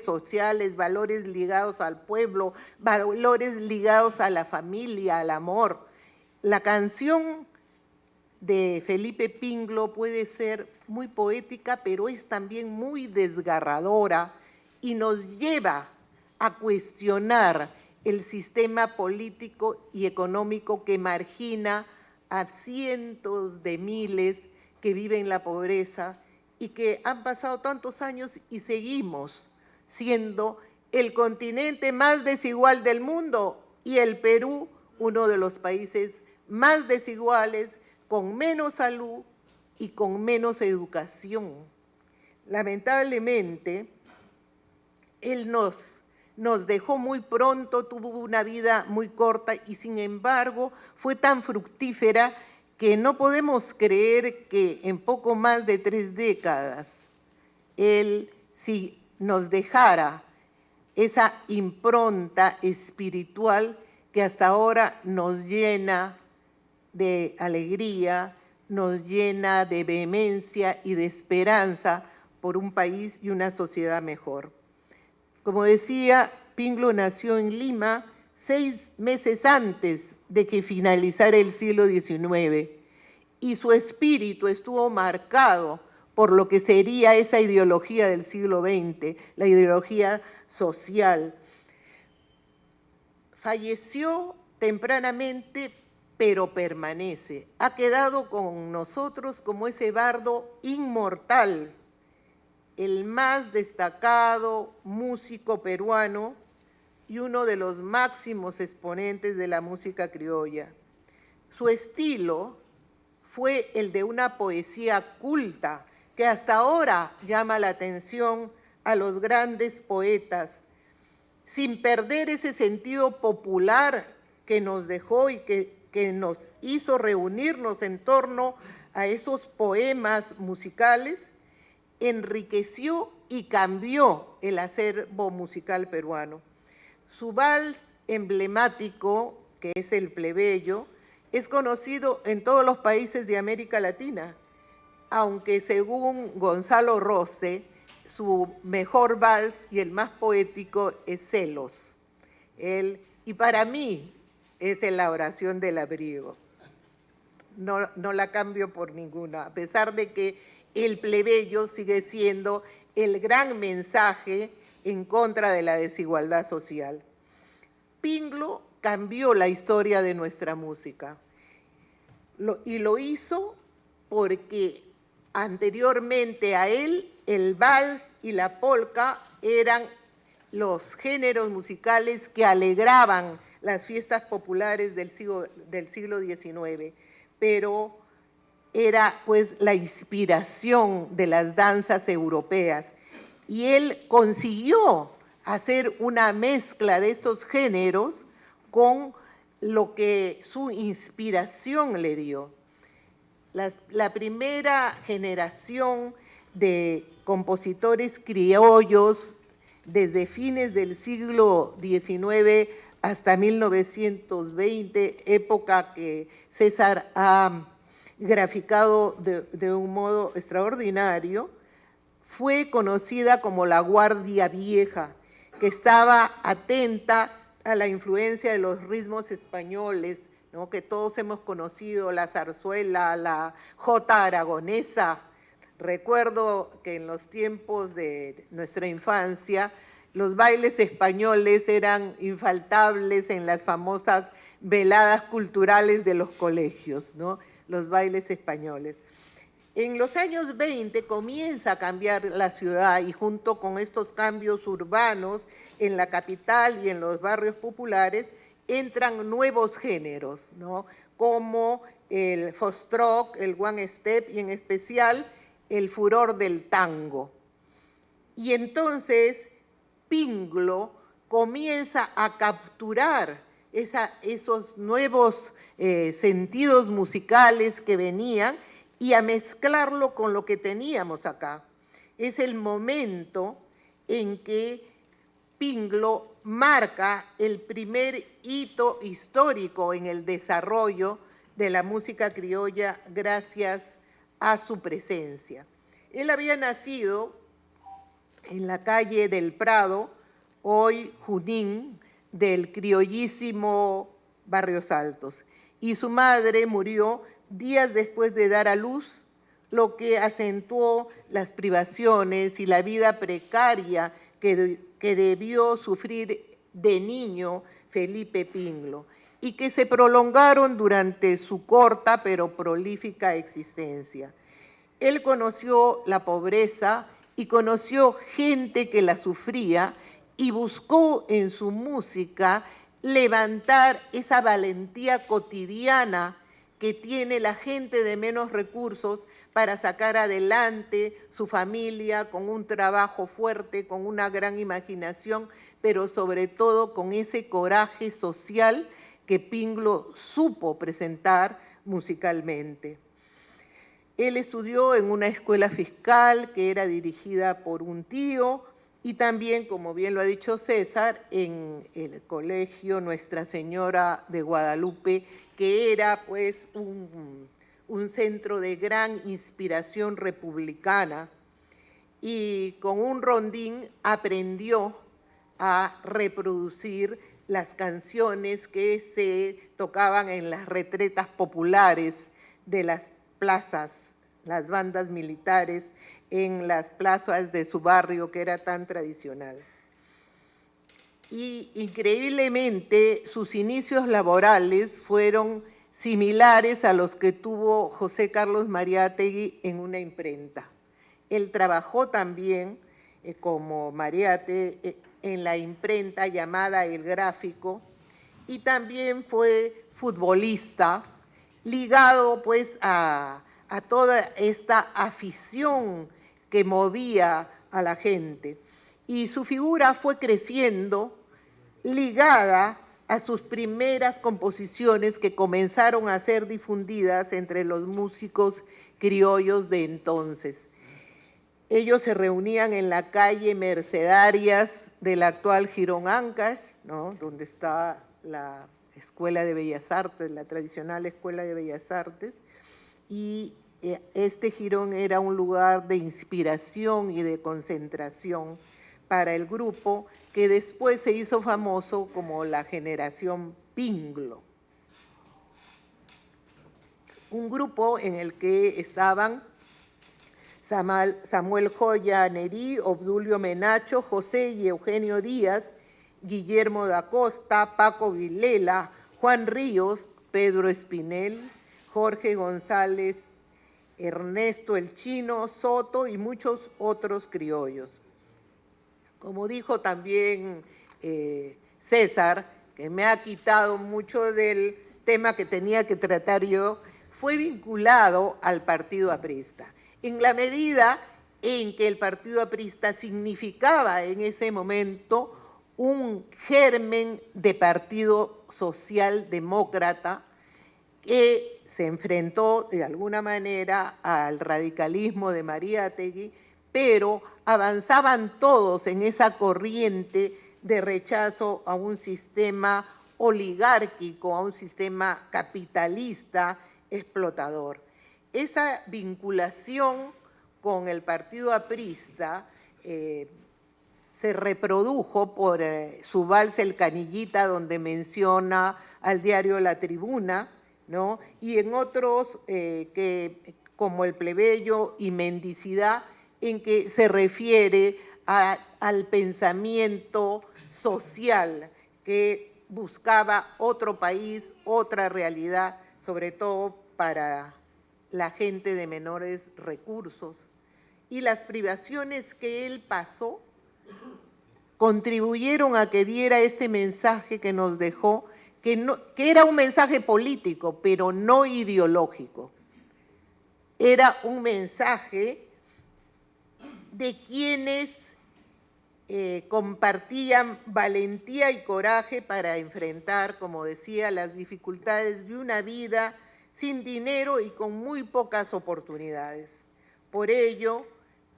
sociales, valores ligados al pueblo, valores ligados a la familia, al amor. La canción de Felipe Pinglo puede ser muy poética, pero es también muy desgarradora y nos lleva a cuestionar el sistema político y económico que margina a cientos de miles que viven la pobreza y que han pasado tantos años y seguimos siendo el continente más desigual del mundo y el Perú uno de los países más desiguales, con menos salud y con menos educación. Lamentablemente, él nos dejó muy pronto, tuvo una vida muy corta y sin embargo fue tan fructífera que no podemos creer que en poco más de 3 décadas él sí nos dejara esa impronta espiritual que hasta ahora nos llena de alegría, nos llena de vehemencia y de esperanza por un país y una sociedad mejor. Como decía, Pinglo nació en Lima 6 meses antes de que finalizara el siglo XIX y su espíritu estuvo marcado por lo que sería esa ideología del siglo XX, la ideología social. Falleció tempranamente, pero permanece. Ha quedado con nosotros como ese bardo inmortal, el más destacado músico peruano y uno de los máximos exponentes de la música criolla. Su estilo fue el de una poesía culta que hasta ahora llama la atención a los grandes poetas, sin perder ese sentido popular que nos dejó y que nos hizo reunirnos en torno a esos poemas musicales. Enriqueció y cambió el acervo musical peruano. Su vals emblemático, que es el plebeyo, es conocido en todos los países de América Latina, aunque según Gonzalo Rose, su mejor vals y el más poético es Celos. Y para mí es la oración del abrigo. No la cambio por ninguna, a pesar de que el plebeyo sigue siendo el gran mensaje en contra de la desigualdad social. Pinglo cambió la historia de nuestra música y lo hizo porque anteriormente a él el vals y la polka eran los géneros musicales que alegraban las fiestas populares del siglo XIX, pero era pues la inspiración de las danzas europeas y él consiguió hacer una mezcla de estos géneros con lo que su inspiración le dio. La primera generación de compositores criollos desde fines del siglo XIX hasta 1920, época que César ha graficado de un modo extraordinario, fue conocida como la Guardia Vieja, que estaba atenta a la influencia de los ritmos españoles, ¿no?, que todos hemos conocido, la zarzuela, la jota aragonesa. Recuerdo que en los tiempos de nuestra infancia, los bailes españoles eran infaltables en las famosas veladas culturales de los colegios, ¿no?, los bailes españoles. En los años 20 comienza a cambiar la ciudad y junto con estos cambios urbanos en la capital y en los barrios populares entran nuevos géneros, ¿no?, como el foxtrot, el one step y en especial el furor del tango. Y entonces Pinglo comienza a capturar esos nuevos sentidos musicales que venían y a mezclarlo con lo que teníamos acá. Es el momento en que Pinglo marca el primer hito histórico en el desarrollo de la música criolla gracias a su presencia. Él había nacido en la calle del Prado, hoy Junín, del criollísimo Barrios Altos, y su madre murió días después de dar a luz, lo que acentuó las privaciones y la vida precaria que debió sufrir de niño Felipe Pinglo y que se prolongaron durante su corta pero prolífica existencia. Él conoció la pobreza y conoció gente que la sufría y buscó en su música levantar esa valentía cotidiana que tiene la gente de menos recursos para sacar adelante su familia con un trabajo fuerte, con una gran imaginación, pero sobre todo con ese coraje social que Pinglo supo presentar musicalmente. Él estudió en una escuela fiscal que era dirigida por un tío y también, como bien lo ha dicho César, en el colegio Nuestra Señora de Guadalupe, que era pues un centro de gran inspiración republicana, y con un rondín aprendió a reproducir las canciones que se tocaban en las retretas populares de las plazas, las bandas militares en las plazas de su barrio que era tan tradicional. Y increíblemente sus inicios laborales fueron similares a los que tuvo José Carlos Mariátegui en una imprenta. Él trabajó también como Mariátegui en la imprenta llamada El Gráfico y también fue futbolista, ligado pues a toda esta afición que movía a la gente. Y su figura fue creciendo ligada a sus primeras composiciones que comenzaron a ser difundidas entre los músicos criollos de entonces. Ellos se reunían en la calle Mercedarias del actual Girón Ancash, ¿no?, donde está la Escuela de Bellas Artes, la tradicional Escuela de Bellas Artes, y este jirón era un lugar de inspiración y de concentración para el grupo que después se hizo famoso como la generación Pinglo. Un grupo en el que estaban Samuel Joya Nerí, Obdulio Menacho, José y Eugenio Díaz, Guillermo da Costa, Paco Vilela, Juan Ríos, Pedro Espinel, Jorge González, Ernesto el Chino Soto y muchos otros criollos. Como dijo también César, que me ha quitado mucho del tema que tenía que tratar yo, fue vinculado al Partido Aprista. En la medida en que el Partido Aprista significaba en ese momento un germen de partido socialdemócrata que se enfrentó de alguna manera al radicalismo de Mariátegui, pero avanzaban todos en esa corriente de rechazo a un sistema oligárquico, a un sistema capitalista explotador. Esa vinculación con el Partido Aprista se reprodujo por su vals El Canillita, donde menciona al diario La Tribuna, ¿no? Y en otros como El Plebeyo y Mendicidad, en que se refiere al pensamiento social que buscaba otro país, otra realidad, sobre todo para la gente de menores recursos. Y las privaciones que él pasó contribuyeron a que diera ese mensaje que nos dejó, que era un mensaje político, pero no ideológico. Era un mensaje de quienes compartían valentía y coraje para enfrentar, como decía, las dificultades de una vida sin dinero y con muy pocas oportunidades. Por ello,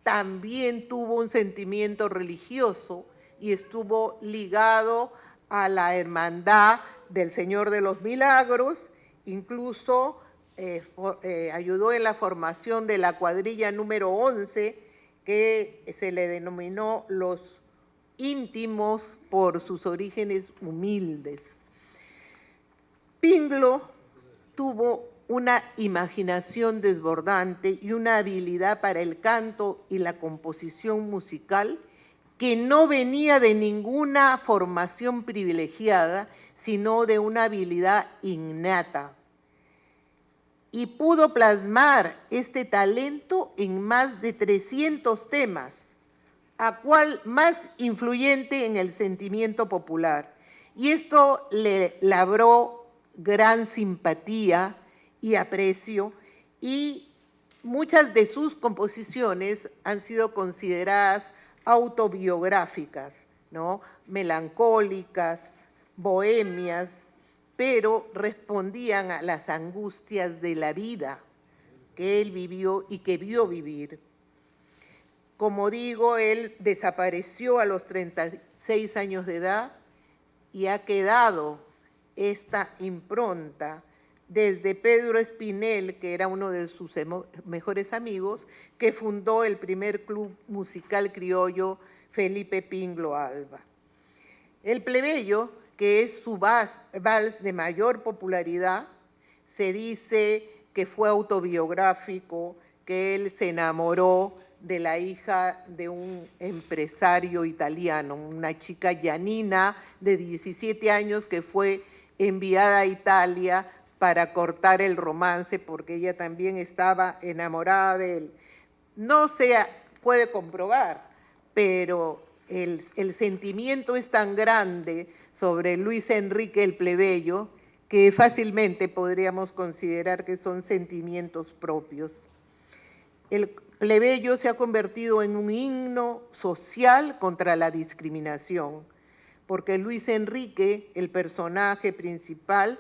también tuvo un sentimiento religioso y estuvo ligado a la hermandad del Señor de los Milagros, incluso ayudó en la formación de la cuadrilla número 11, que se le denominó los íntimos por sus orígenes humildes. Pinglo tuvo una imaginación desbordante y una habilidad para el canto y la composición musical que no venía de ninguna formación privilegiada, sino de una habilidad innata. Y pudo plasmar este talento en más de 300 temas, a cual más influyente en el sentimiento popular. Y esto le labró gran simpatía y aprecio, y muchas de sus composiciones han sido consideradas autobiográficas, ¿no? Melancólicas, bohemias, pero respondían a las angustias de la vida que él vivió y que vio vivir. Como digo, él desapareció a los 36 años de edad y ha quedado esta impronta desde Pedro Espinel, que era uno de sus mejores amigos, que fundó el primer club musical criollo Felipe Pinglo Alba. El Plebeyo, que es su vals de mayor popularidad, se dice que fue autobiográfico, que él se enamoró de la hija de un empresario italiano, una chica Giannina de 17 años que fue enviada a Italia para cortar el romance porque ella también estaba enamorada de él. No se puede comprobar, pero el sentimiento es tan grande sobre Luis Enrique el Plebeyo que fácilmente podríamos considerar que son sentimientos propios. El Plebeyo se ha convertido en un himno social contra la discriminación, porque Luis Enrique, el personaje principal,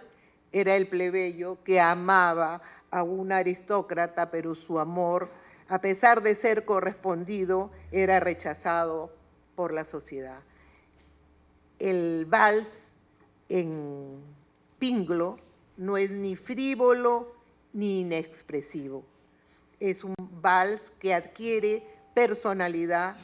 era el plebeyo que amaba a un aristócrata, pero su amor, a pesar de ser correspondido, era rechazado por la sociedad. El vals en Pinglo no es ni frívolo ni inexpresivo. Es un vals que adquiere personalidad,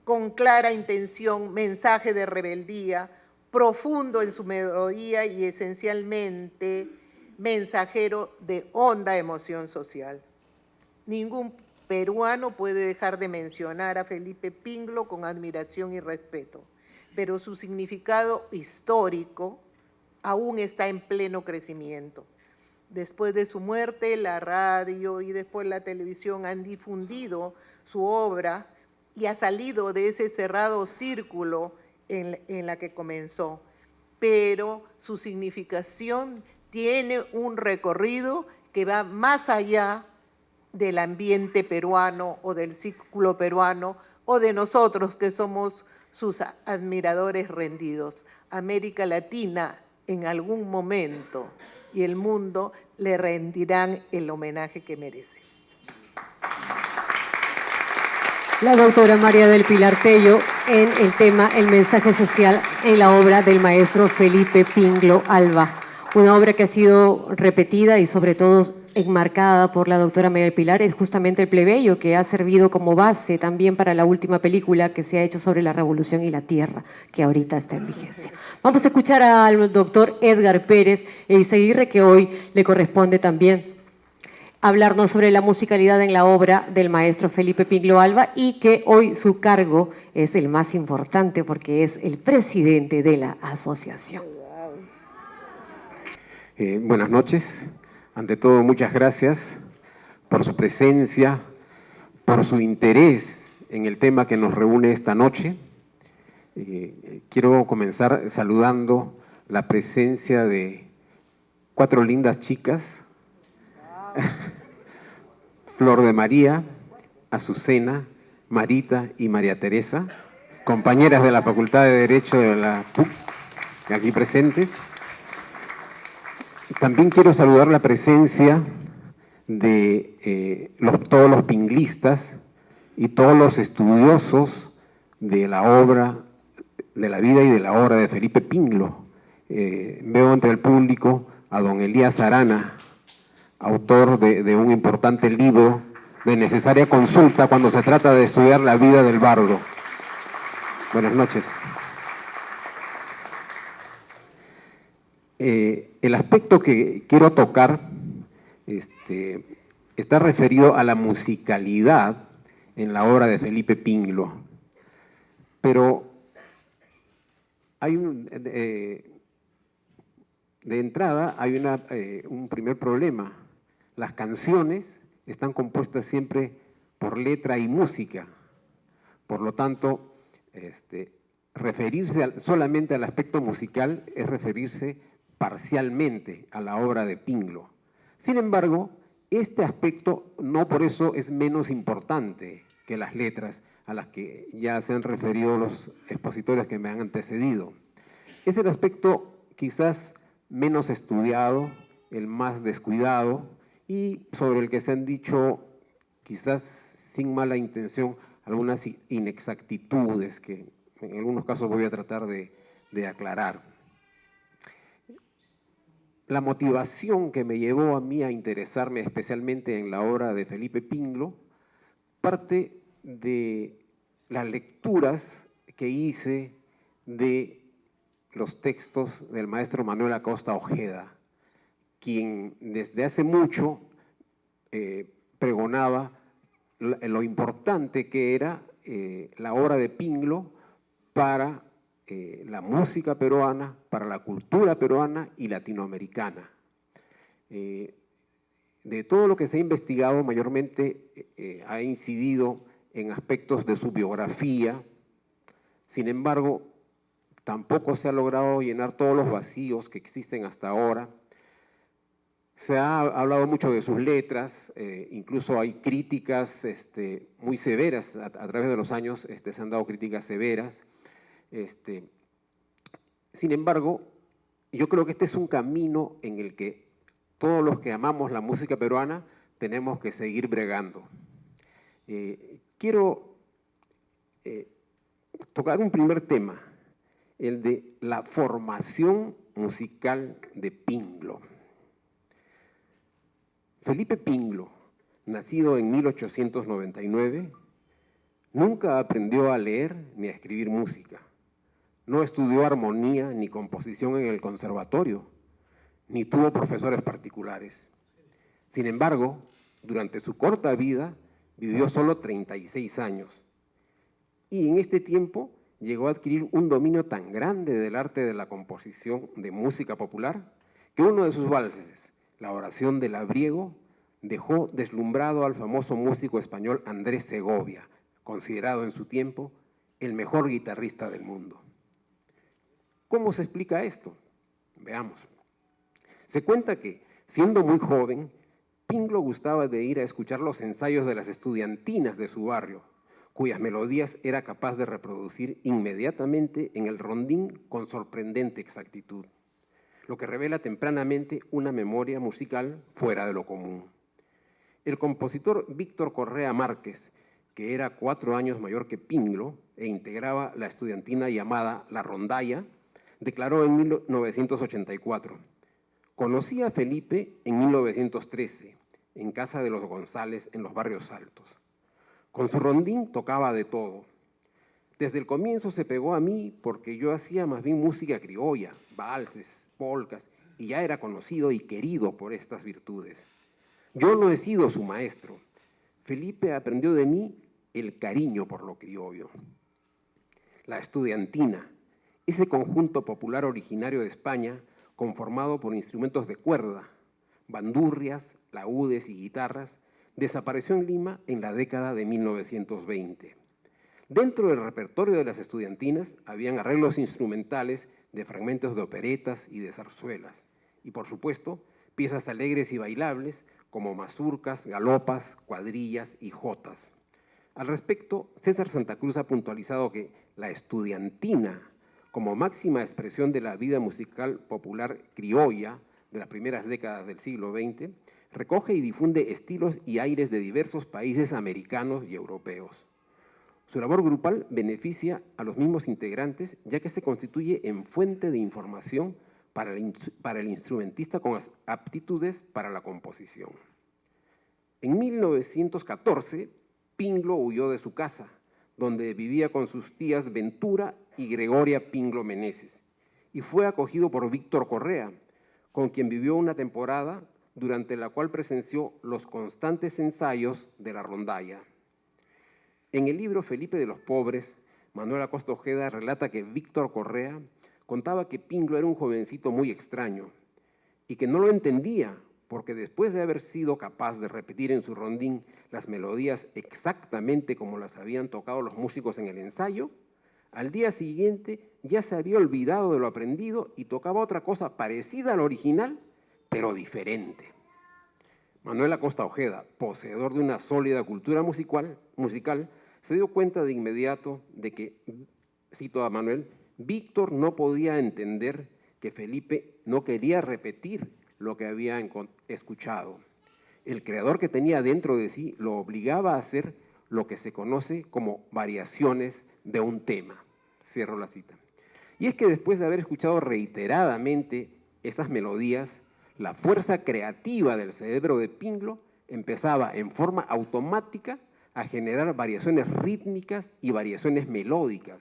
con clara intención, mensaje de rebeldía, profundo en su melodía y esencialmente mensajero de honda emoción social. Ningún peruano puede dejar de mencionar a Felipe Pinglo con admiración y respeto, pero su significado histórico aún está en pleno crecimiento. Después de su muerte, la radio y después la televisión han difundido su obra y ha salido de ese cerrado círculo en la que comenzó, pero su significación tiene un recorrido que va más allá del ambiente peruano o del círculo peruano o de nosotros que somos sus admiradores rendidos. América Latina en algún momento y el mundo le rendirán el homenaje que merece. La doctora María del Pilar Tello en el tema El mensaje social en la obra del maestro Felipe Pinglo Alba, una obra que ha sido repetida y sobre todo enmarcada por la doctora María del Pilar es justamente el plebeyo, que ha servido como base también para la última película que se ha hecho sobre la Revolución y la Tierra, que ahorita está en vigencia. Vamos a escuchar al doctor Edgar Pérez Eizaguirre, que hoy le corresponde también hablarnos sobre la musicalidad en la obra del maestro Felipe Pingló Alva, y que hoy su cargo es el más importante porque es el presidente de la asociación. Buenas noches. Ante todo, muchas gracias por su presencia, por su interés en el tema que nos reúne esta noche. Quiero comenzar saludando la presencia de 4 lindas chicas. Flor de María, Azucena, Marita y María Teresa, compañeras de la Facultad de Derecho de la PUC, aquí presentes. También quiero saludar la presencia de todos los pinglistas y todos los estudiosos de la obra, de la vida y de la obra de Felipe Pingló. Veo entre el público a don Elías Arana, autor de un importante libro de necesaria consulta cuando se trata de estudiar la vida del bardo. Buenas noches. El aspecto que quiero tocar está referido a la musicalidad en la obra de Felipe Pingló. Pero hay de entrada hay un primer problema. Las canciones están compuestas siempre por letra y música. Por lo tanto, referirse solamente al aspecto musical es referirse parcialmente a la obra de Pingló. Sin embargo, este aspecto no por eso es menos importante que las letras a las que ya se han referido los expositores que me han antecedido. Es el aspecto quizás menos estudiado, el más descuidado, y sobre el que se han dicho, quizás sin mala intención, algunas inexactitudes que en algunos casos voy a tratar de aclarar. La motivación que me llevó a mí a interesarme especialmente en la obra de Felipe Pingló parte de las lecturas que hice de los textos del maestro Manuel Acosta Ojeda, quien desde hace mucho pregonaba lo importante que era la obra de Pingló para la música peruana, para la cultura peruana y latinoamericana. De todo lo que se ha investigado, mayormente ha incidido en aspectos de su biografía. Sin embargo, tampoco se ha logrado llenar todos los vacíos que existen hasta ahora. Se ha hablado mucho de sus letras, incluso hay críticas muy severas, a través de los años se han dado críticas severas. Sin embargo, yo creo que este es un camino en el que todos los que amamos la música peruana tenemos que seguir bregando. Quiero tocar un primer tema, el de la formación musical de Pingló. Felipe Pingló, nacido en 1899, nunca aprendió a leer ni a escribir música. No estudió armonía ni composición en el conservatorio, ni tuvo profesores particulares. Sin embargo, durante su corta vida, vivió solo 36 años. Y en este tiempo llegó a adquirir un dominio tan grande del arte de la composición de música popular que uno de sus valses, la oración de Labriego, dejó deslumbrado al famoso músico español Andrés Segovia, considerado en su tiempo el mejor guitarrista del mundo. ¿Cómo se explica esto? Veamos. Se cuenta que, siendo muy joven, Pingló gustaba de ir a escuchar los ensayos de las estudiantinas de su barrio, cuyas melodías era capaz de reproducir inmediatamente en el rondín con sorprendente exactitud, lo que revela tempranamente una memoria musical fuera de lo común. El compositor Víctor Correa Márquez, que era 4 años mayor que Pingló e integraba la estudiantina llamada La Rondalla, declaró en 1984: «Conocí a Felipe en 1913 en casa de los González en los barrios altos. Con su rondín tocaba de todo. Desde el comienzo se pegó a mí porque yo hacía más bien música criolla, valses, polcas, y ya era conocido y querido por estas virtudes. Yo no he sido su maestro. Felipe aprendió de mí el cariño por lo criollo. La estudiantina, ese conjunto popular originario de España conformado por instrumentos de cuerda, bandurrias, laúdes y guitarras, desapareció en Lima en la década de 1920. Dentro del repertorio de las estudiantinas habían arreglos instrumentales de fragmentos de operetas y de zarzuelas, y por supuesto, piezas alegres y bailables como mazurcas, galopas, cuadrillas y jotas. Al respecto, César Santa Cruz ha puntualizado que la estudiantina, como máxima expresión de la vida musical popular criolla de las primeras décadas del siglo XX, recoge y difunde estilos y aires de diversos países americanos y europeos. Su labor grupal beneficia a los mismos integrantes, ya que se constituye en fuente de información para el instrumentista con aptitudes para la composición. En 1914, Pinglo huyó de su casa, donde vivía con sus tías Ventura y Gregoria Pinglo Meneses, y fue acogido por Víctor Correa, con quien vivió una temporada durante la cual presenció los constantes ensayos de la rondalla. En el libro Felipe de los Pobres, Manuel Acosta Ojeda relata que Víctor Correa contaba que Pinglo era un jovencito muy extraño y que no lo entendía porque después de haber sido capaz de repetir en su rondín las melodías exactamente como las habían tocado los músicos en el ensayo, al día siguiente ya se había olvidado de lo aprendido y tocaba otra cosa parecida al original, pero diferente. Manuel Acosta Ojeda, poseedor de una sólida cultura musical, se dio cuenta de inmediato de que, cito a Manuel, Víctor no podía entender que Felipe no quería repetir lo que había escuchado. El creador que tenía dentro de sí lo obligaba a hacer lo que se conoce como variaciones de un tema. Cierro la cita. Y es que después de haber escuchado reiteradamente esas melodías, la fuerza creativa del cerebro de Pinglo empezaba en forma automática a generar variaciones rítmicas y variaciones melódicas.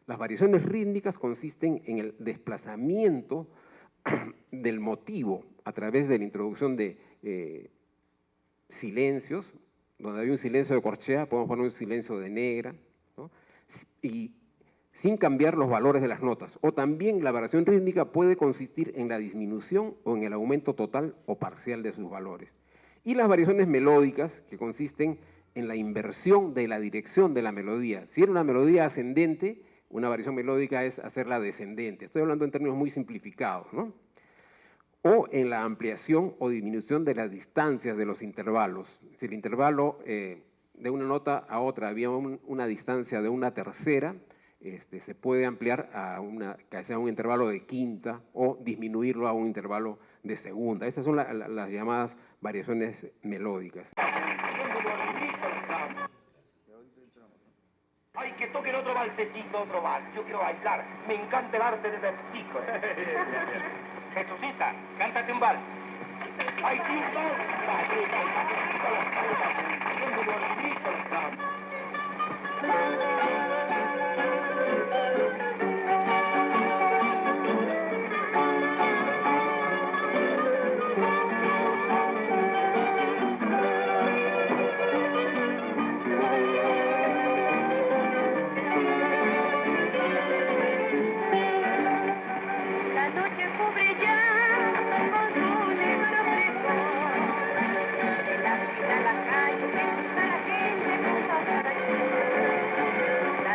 Las variaciones rítmicas consisten en el desplazamiento del motivo a través de la introducción de silencios, donde hay un silencio de corchea, podemos poner un silencio de negra, ¿no? Y sin cambiar los valores de las notas. O también la variación rítmica puede consistir en la disminución o en el aumento total o parcial de sus valores. Y las variaciones melódicas, que consisten en la inversión de la dirección de la melodía. Si era una melodía ascendente, una variación melódica es hacerla descendente. Estoy hablando en términos muy simplificados, ¿no? O en la ampliación o disminución de las distancias de los intervalos. Si el intervalo de una nota a otra había una distancia de una tercera, se puede ampliar a que sea un intervalo de quinta o disminuirlo a un intervalo de segunda. Esas son las llamadas variaciones melódicas. Ay, que toquen otro valsecito, otro vals. Yo quiero bailar. Me encanta el arte del vertico. Jesucita, cántate un vals. Ay, sí, un vals. La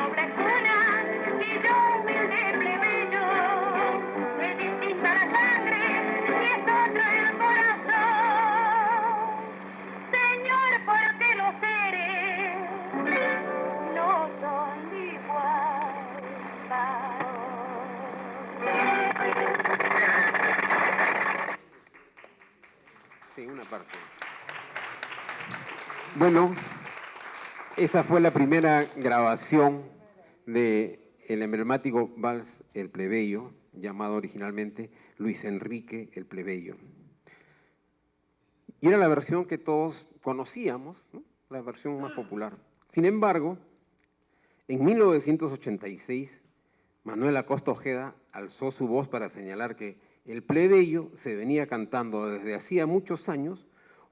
noble cuna y yo humilde plebeyo, es distinta la sangre y es otro el corazón. Señor, porque los seres no son igual. Sí, una parte. Bueno, esa fue la primera grabación del emblemático vals El Plebeyo, llamado originalmente Luis Enrique El Plebeyo. Y era la versión que todos conocíamos, ¿no? La versión más popular. Sin embargo, en 1986, Manuel Acosta Ojeda alzó su voz para señalar que El Plebeyo se venía cantando desde hacía muchos años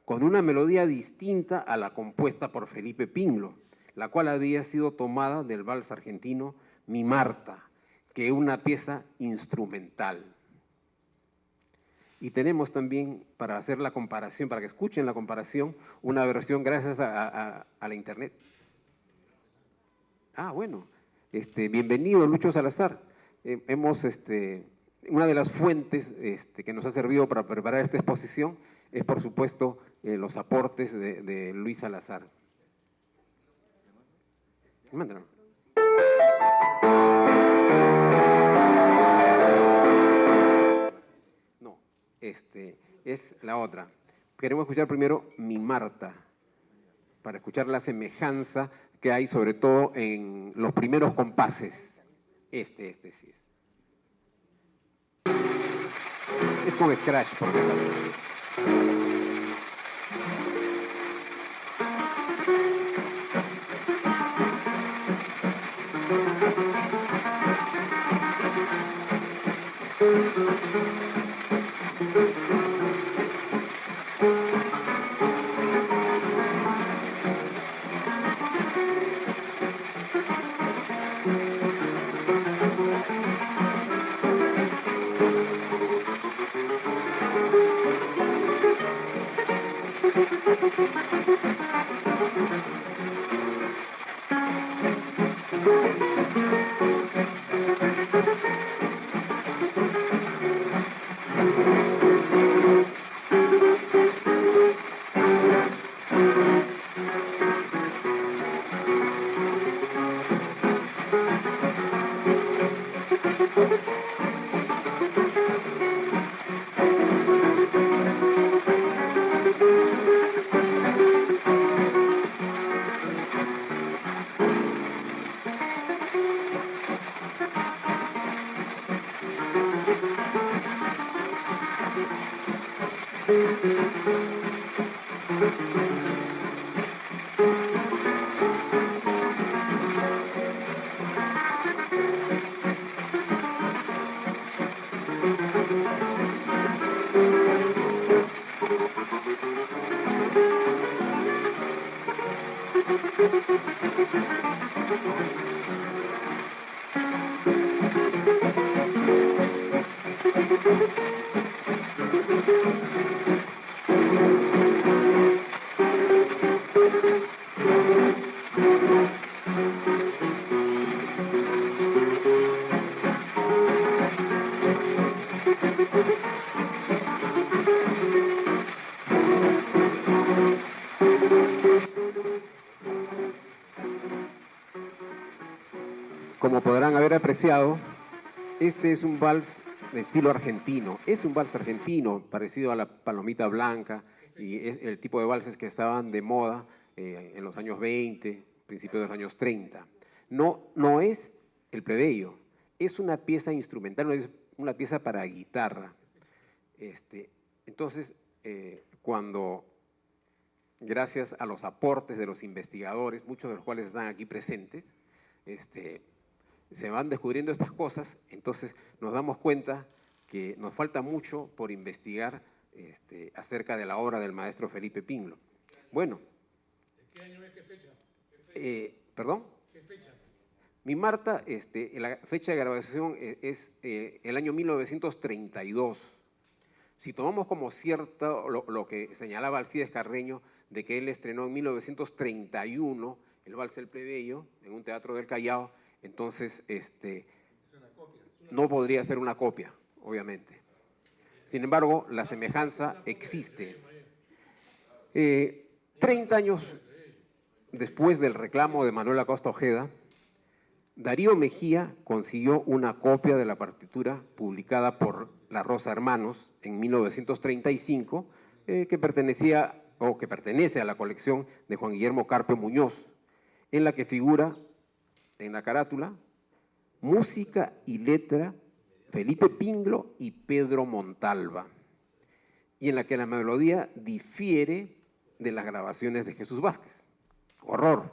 con una melodía distinta a la compuesta por Felipe Pinglo, la cual había sido tomada del vals argentino Mi Marta, que es una pieza instrumental. Y tenemos también, para hacer la comparación, para que escuchen la comparación, una versión gracias a la internet. Ah, bueno, bienvenido Lucho Salazar. Una de las fuentes que nos ha servido para preparar esta exposición es, por supuesto, los aportes de Luis Salazar. Mándalo. No, es la otra. Queremos escuchar primero Mi Marta, para escuchar la semejanza que hay, sobre todo en los primeros compases. Sí es. Es con scratch, por si acaso. Como podrán haber apreciado, este es un vals de estilo argentino. Es un vals argentino, parecido a la Palomita Blanca, y es el tipo de valses que estaban de moda en los años 20, principios de los años 30. No es El Plebeyo, es una pieza instrumental, una pieza para guitarra. Entonces, cuando, gracias a los aportes de los investigadores, muchos de los cuales están aquí presentes, se van descubriendo estas cosas, entonces nos damos cuenta que nos falta mucho por investigar acerca de la obra del maestro Felipe Pinglo. Bueno. ¿Qué año es? ¿Qué fecha? ¿Perdón? ¿Qué fecha? Mi Marta, la fecha de grabación es el año 1932. Si tomamos como cierto lo que señalaba Alcides Carreño, de que él estrenó en 1931 el Vals El Plebeyo en un teatro del Callao, Entonces, no podría ser una copia, obviamente. Sin embargo, la semejanza existe. 30 años después del reclamo de Manuel Acosta Ojeda, Darío Mejía consiguió una copia de la partitura publicada por La Rosa Hermanos en 1935, que pertenece a la colección de Juan Guillermo Carpio Muñoz, en la que figura en la carátula música y letra Felipe Pinglo y Pedro Montalva, y en la que la melodía difiere de las grabaciones de Jesús Vázquez. Horror.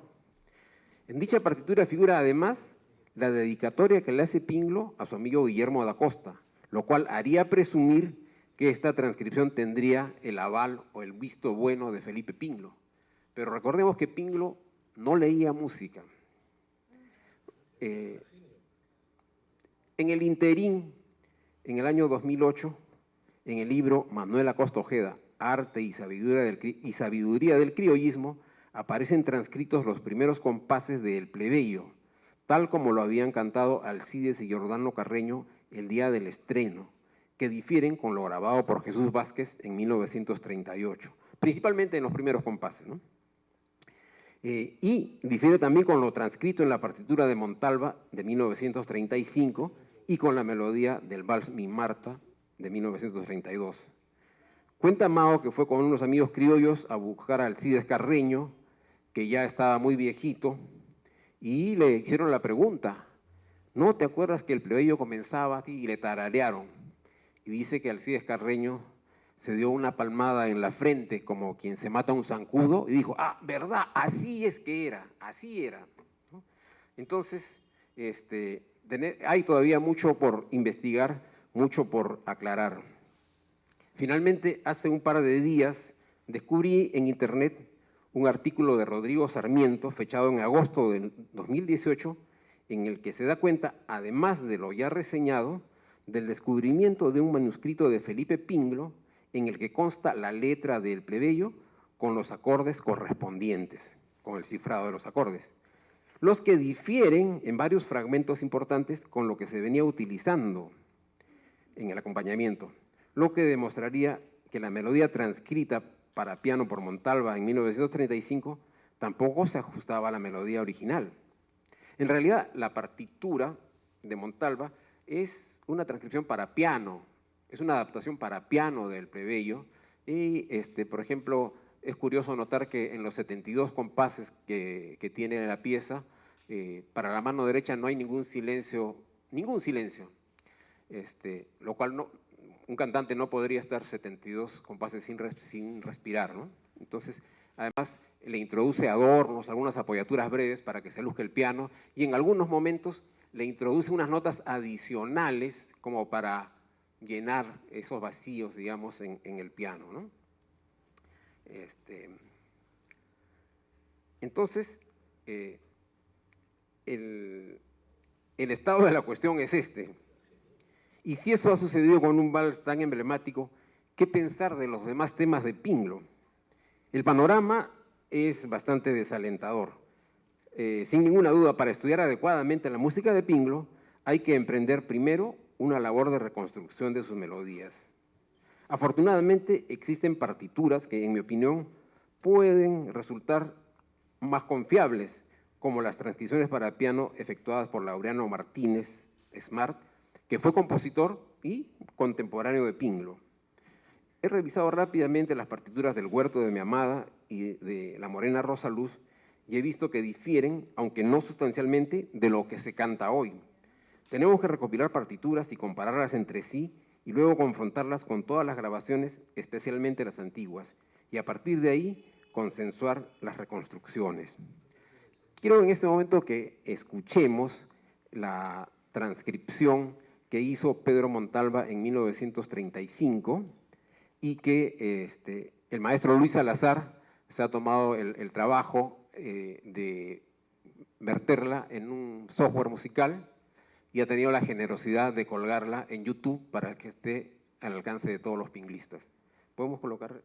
En dicha partitura figura además la dedicatoria que le hace Pinglo a su amigo Guillermo da Costa, lo cual haría presumir que esta transcripción tendría el aval o el visto bueno de Felipe Pinglo. Pero recordemos que Pinglo no leía música. En el interín, en el año 2008, en el libro Manuel Acosta Ojeda, Arte y Sabiduría del Criollismo, aparecen transcritos los primeros compases de El Plebeyo, tal como lo habían cantado Alcides y Giordano Carreño el día del estreno, que difieren con lo grabado por Jesús Vázquez en 1938, principalmente en los primeros compases, ¿no? Y difiere también con lo transcrito en la partitura de Montalva de 1935 y con la melodía del Vals Mi Marta de 1932. Cuenta Mao que fue con unos amigos criollos a buscar a Alcides Carreño, que ya estaba muy viejito, y le hicieron la pregunta: ¿no te acuerdas que El Plebeyo comenzaba así? Y le tararearon. Y dice que Alcides Carreño se dio una palmada en la frente como quien se mata un zancudo y dijo: ah, verdad, así es que era, así era. ¿No? Entonces, hay todavía mucho por investigar, mucho por aclarar. Finalmente, hace un par de días, descubrí en internet un artículo de Rodrigo Sarmiento, fechado en agosto del 2018, en el que se da cuenta, además de lo ya reseñado, del descubrimiento de un manuscrito de Felipe Pinglo, en el que consta la letra del Plebeyo con los acordes correspondientes, con el cifrado de los acordes, los que difieren en varios fragmentos importantes con lo que se venía utilizando en el acompañamiento, lo que demostraría que la melodía transcrita para piano por Montalva en 1935 tampoco se ajustaba a la melodía original. En realidad, la partitura de Montalva es una transcripción para piano, es una adaptación para piano del Plebeyo, y por ejemplo, es curioso notar que en los 72 compases que tiene la pieza, para la mano derecha no hay ningún silencio, lo cual un cantante no podría estar 72 compases sin respirar, ¿no? Entonces, además, le introduce adornos, algunas apoyaturas breves para que se luzca el piano, y en algunos momentos le introduce unas notas adicionales como para llenar esos vacíos, digamos, en el piano, ¿no? Entonces, el estado de la cuestión es este. Y si eso ha sucedido con un vals tan emblemático, ¿qué pensar de los demás temas de Pinglo? El panorama es bastante desalentador. Sin ninguna duda, para estudiar adecuadamente la música de Pinglo, hay que emprender primero una labor de reconstrucción de sus melodías. Afortunadamente, existen partituras que, en mi opinión, pueden resultar más confiables, como las transcripciones para piano efectuadas por Laureano Martínez Smart, que fue compositor y contemporáneo de Pinglo. He revisado rápidamente las partituras del Huerto de mi Amada y de La Morena Rosa Luz y he visto que difieren, aunque no sustancialmente, de lo que se canta hoy. Tenemos que recopilar partituras y compararlas entre sí y luego confrontarlas con todas las grabaciones, especialmente las antiguas, y a partir de ahí consensuar las reconstrucciones. Quiero en este momento que escuchemos la transcripción que hizo Pedro Montalva en 1935 y que el maestro Luis Salazar se ha tomado el trabajo de verterla en un software musical y ha tenido la generosidad de colgarla en YouTube para que esté al alcance de todos los pinglistas. ¿Podemos colocar?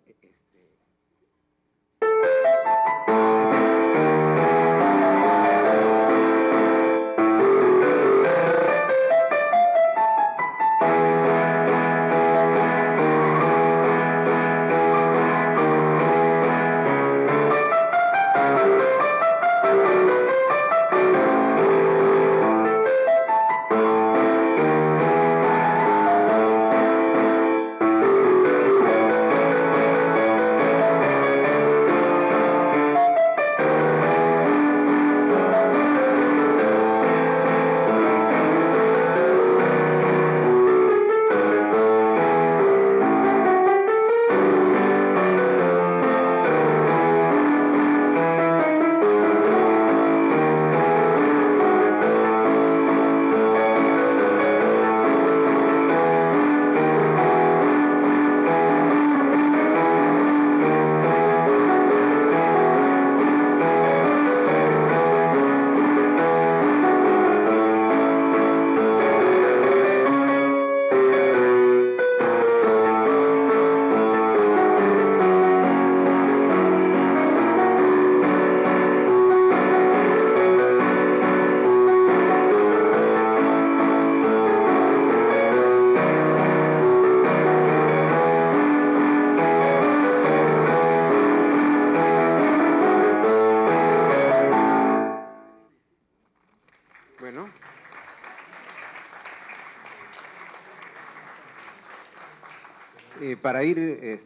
para ir...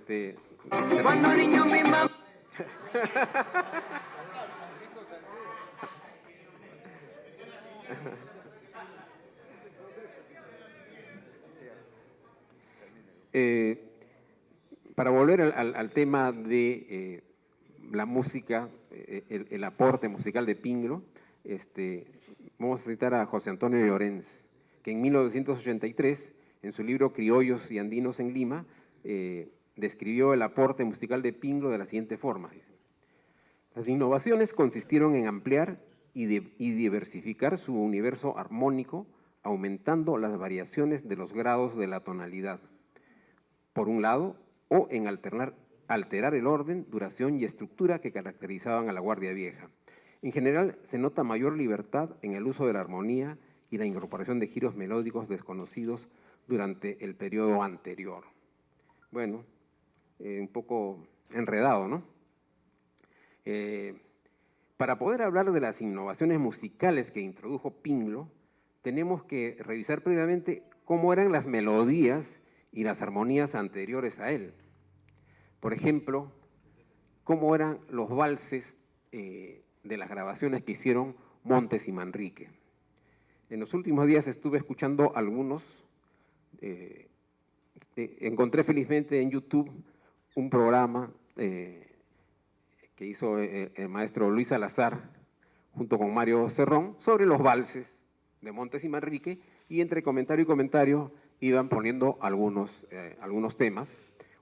Cuando niño mi mamá... Para volver al tema de la música, el aporte musical de Pinglo, vamos a citar a José Antonio Llorens, que en 1983, en su libro Criollos y Andinos en Lima, describió el aporte musical de Pinglo de la siguiente forma. Las innovaciones consistieron en ampliar y diversificar su universo armónico, aumentando las variaciones de los grados de la tonalidad, por un lado, o en alterar el orden, duración y estructura que caracterizaban a la Guardia Vieja. En general, se nota mayor libertad en el uso de la armonía y la incorporación de giros melódicos desconocidos durante el periodo anterior. Bueno, un poco enredado, ¿no? Para poder hablar de las innovaciones musicales que introdujo Pinglo, tenemos que revisar previamente cómo eran las melodías y las armonías anteriores a él. Por ejemplo, cómo eran los valses de las grabaciones que hicieron Montes y Manrique. En los últimos días estuve escuchando algunos. Encontré felizmente en YouTube un programa que hizo el maestro Luis Salazar junto con Mario Cerrón sobre los valses de Montes y Manrique, y entre comentario y comentario iban poniendo algunos temas,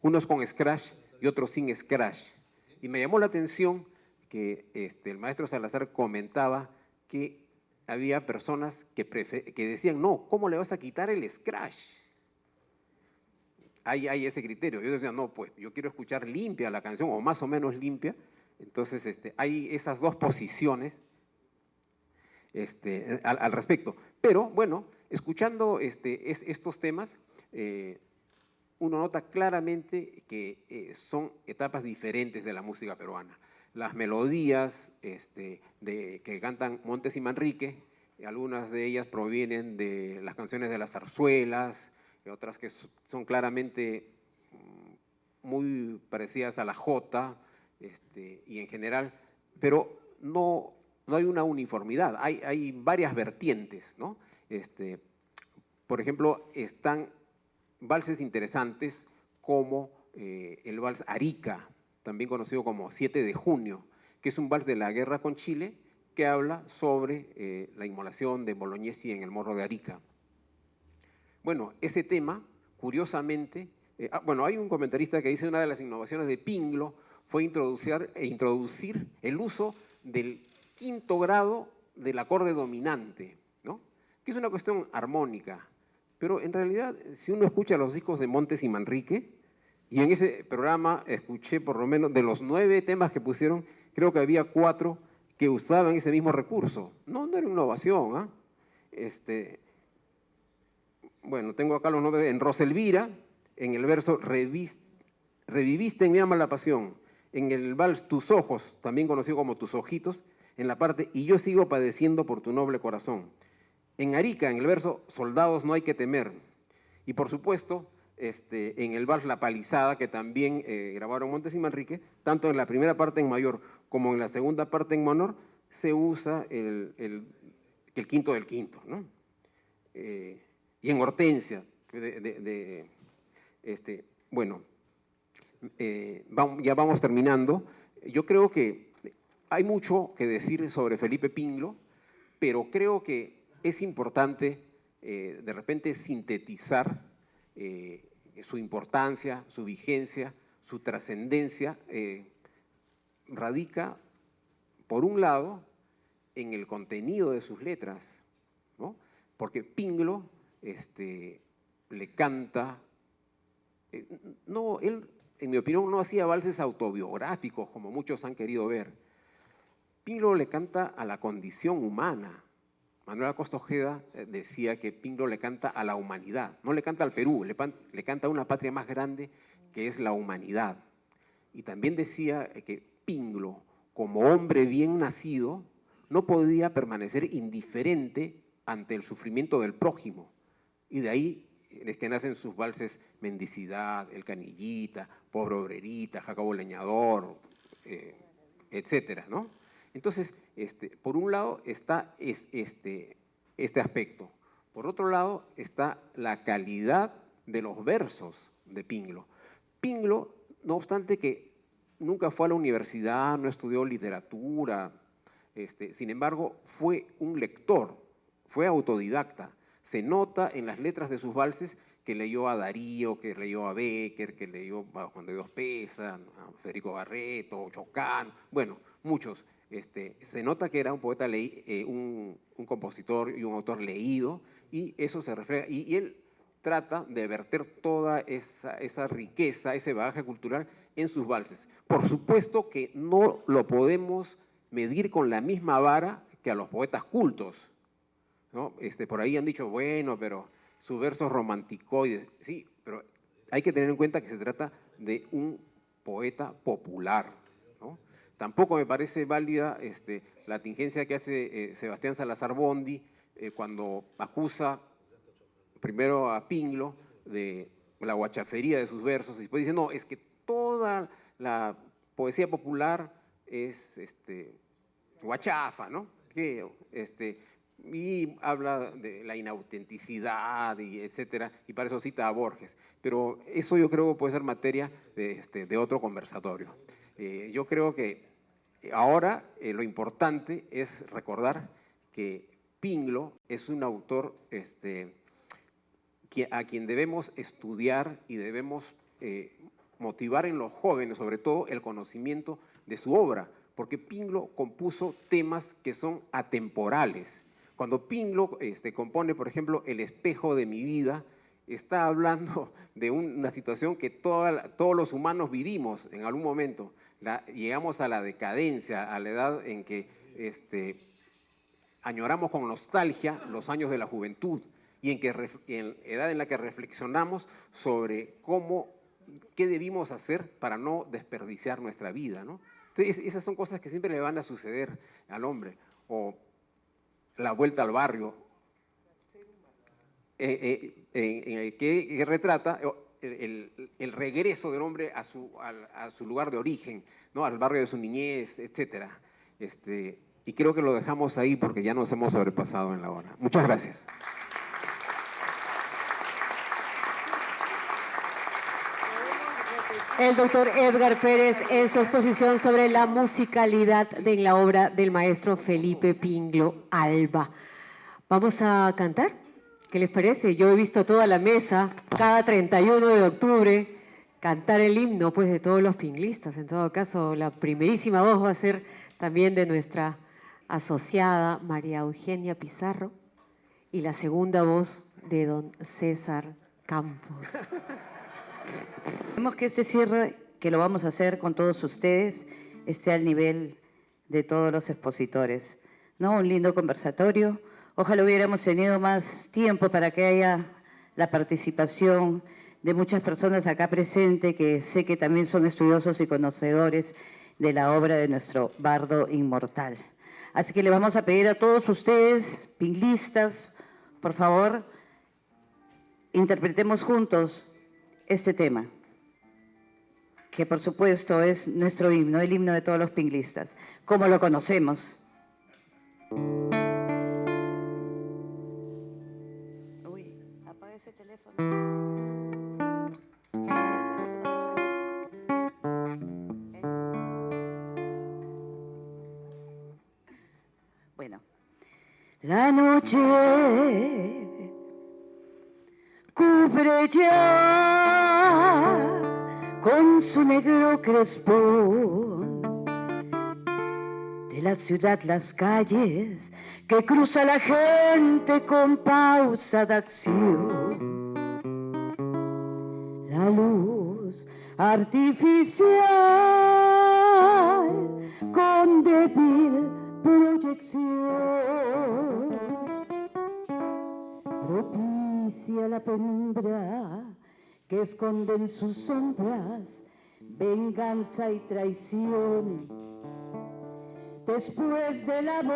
unos con scratch y otros sin scratch. Y me llamó la atención que el maestro Salazar comentaba que había personas que decían, no, ¿cómo le vas a quitar el scratch? Hay ese criterio. Yo decía, no, pues yo quiero escuchar limpia la canción, o más o menos limpia. Entonces, hay esas dos posiciones al respecto. Pero, bueno, escuchando estos temas, uno nota claramente que son etapas diferentes de la música peruana. Las melodías que cantan Montes y Manrique, algunas de ellas provienen de las canciones de las zarzuelas, y otras que son claramente muy parecidas a la jota, y en general, pero no hay una uniformidad, hay varias vertientes, ¿no? Por ejemplo, están valses interesantes como el vals Arica, también conocido como 7 de junio, que es un vals de la guerra con Chile que habla sobre la inmolación de Bolognesi en el Morro de Arica. Bueno, ese tema, curiosamente, hay un comentarista que dice una de las innovaciones de Pinglo fue introducir el uso del 5º grado del acorde dominante, ¿no? Que es una cuestión armónica. Pero en realidad, si uno escucha los discos de Montes y Manrique, y en ese programa escuché por lo menos de los 9 temas que pusieron, creo que había 4 que usaban ese mismo recurso. No era innovación, ¿eh? Bueno, tengo acá los nombres. En Roselvira, en el verso Reviviste en mi alma la pasión. En el vals Tus ojos, también conocido como Tus ojitos, en la parte Y yo sigo padeciendo por tu noble corazón. En Arica, en el verso Soldados no hay que temer. Y por supuesto, en el vals La palizada, que también grabaron Montes y Manrique, tanto en la primera parte en mayor como en la segunda parte en menor, se usa el quinto del quinto, ¿no? Y en Hortensia, ya vamos terminando. Yo creo que hay mucho que decir sobre Felipe Pinglo, pero creo que es importante de repente sintetizar su importancia, su vigencia, su trascendencia. Radica, por un lado, en el contenido de sus letras, ¿no? Porque Pinglo le canta, él, en mi opinión, no hacía valses autobiográficos como muchos han querido ver. Pinglo le canta a la condición humana. Manuel Acosta Ojeda decía que Pinglo le canta a la humanidad, no le canta al Perú, le canta a una patria más grande que es la humanidad. Y también decía que Pinglo, como hombre bien nacido, no podía permanecer indiferente ante el sufrimiento del prójimo. Y de ahí es que nacen sus valses Mendicidad, El Canillita, Pobre Obrerita, Jacobo Leñador, etcétera, ¿no? Entonces, por un lado está este aspecto. Por otro lado está la calidad de los versos de Pinglo. Pinglo, no obstante que nunca fue a la universidad, no estudió literatura, sin embargo, fue un lector, fue autodidacta. Se nota en las letras de sus valses que leyó a Darío, que leyó a Bécquer, que leyó a Juan de Dios Peza, a Federico Barreto, Chocán, bueno, muchos. Se nota que era un poeta, un compositor y un autor leído, y eso se refleja. Y él trata de verter toda esa riqueza, ese bagaje cultural en sus valses. Por supuesto que no lo podemos medir con la misma vara que a los poetas cultos, ¿no? Por ahí han dicho, bueno, pero sus versos romanticoides, sí, pero hay que tener en cuenta que se trata de un poeta popular, ¿no? Tampoco me parece válida la tingencia que hace Sebastián Salazar Bondy cuando acusa primero a Pinglo de la guachafería de sus versos, y después dice, no, es que toda la poesía popular es guachafa, ¿no? Y habla de la inautenticidad, y etcétera, y para eso cita a Borges. Pero eso yo creo que puede ser materia de otro conversatorio. Yo creo que ahora lo importante es recordar que Pinglo es un autor a quien debemos estudiar y debemos motivar en los jóvenes, sobre todo, el conocimiento de su obra, porque Pinglo compuso temas que son atemporales. Cuando Pinglo compone, por ejemplo, El espejo de mi vida, está hablando de una situación que todos los humanos vivimos en algún momento. Llegamos a la decadencia, a la edad en que añoramos con nostalgia los años de la juventud, y en edad en la que reflexionamos sobre qué debimos hacer para no desperdiciar nuestra vida, ¿no? Entonces, esas son cosas que siempre le van a suceder al hombre. O La vuelta al barrio, que retrata el regreso del hombre a su lugar de origen, ¿no? Al barrio de su niñez, etc. Y creo que lo dejamos ahí porque ya nos hemos sobrepasado en la hora. Muchas gracias. El doctor Edgar Pérez en su exposición sobre la musicalidad de la obra del maestro Felipe Pinglo Alba. ¿Vamos a cantar? ¿Qué les parece? Yo he visto toda la mesa, cada 31 de octubre, cantar el himno pues, de todos los pinglistas. En todo caso, la primerísima voz va a ser también de nuestra asociada María Eugenia Pizarro y la segunda voz de don César Campos. Queremos que este cierre, que lo vamos a hacer con todos ustedes, esté al nivel de todos los expositores, ¿no? Un lindo conversatorio. Ojalá hubiéramos tenido más tiempo para que haya la participación de muchas personas acá presentes, que sé que también son estudiosos y conocedores de la obra de nuestro bardo inmortal. Así que le vamos a pedir a todos ustedes, pinglistas, por favor, interpretemos juntos este tema, que por supuesto es nuestro himno, el himno de todos los pinglistas, como lo conocemos. Uy, apaga ese teléfono. Bueno, la noche cubre ya con su negro crespón de la ciudad las calles que cruza la gente con pausa de acción. La luz artificial con débil proyección propicia la penumbra que esconde en sus sombras venganza y traición. Después de laborar,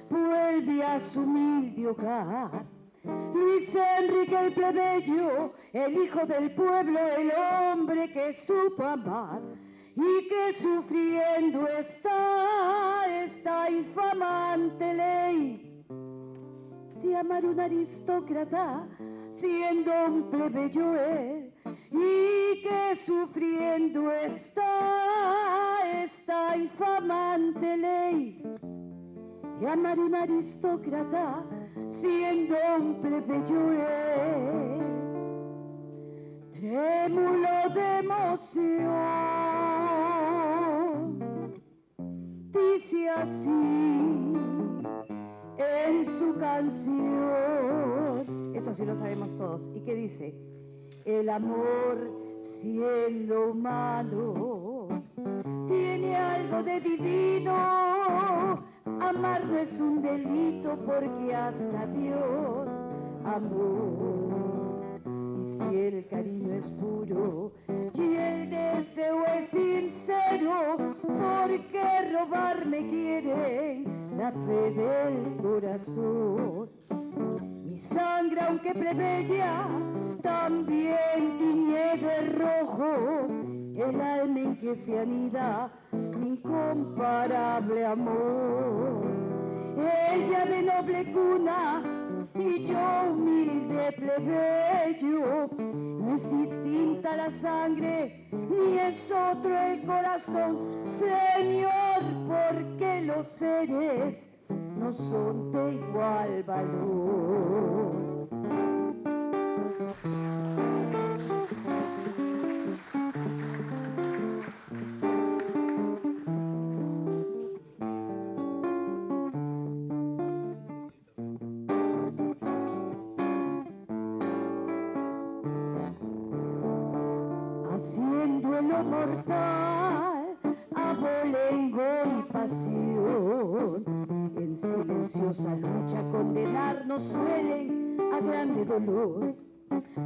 vuelve a su humilde hogar Luis Enrique el plebeyo, el hijo del pueblo, el hombre que supo amar y que sufriendo está esta infamante ley de amar un aristócrata siendo un plebeyo él, y que sufriendo está esta infamante ley de amar un aristócrata siendo un plebeyo él. Trémulo de emoción, dice así en su canción, eso sí lo sabemos todos. ¿Y qué dice? El amor siendo humano tiene algo de divino, amar no es un delito porque hasta Dios amó. Y si el cariño es puro y el deseo es sincero, ¿por qué robarme quieren la fe del corazón? Mi sangre, aunque plebeya, también tiñe de rojo el alma en que se anida mi incomparable amor. Ella de noble cuna y yo humilde plebeyo, no es distinta la sangre ni es otro el corazón, Señor, porque los seres no son de igual valor. Duelo mortal, abolengo y pasión, en silenciosa lucha condenarnos suelen a grande dolor,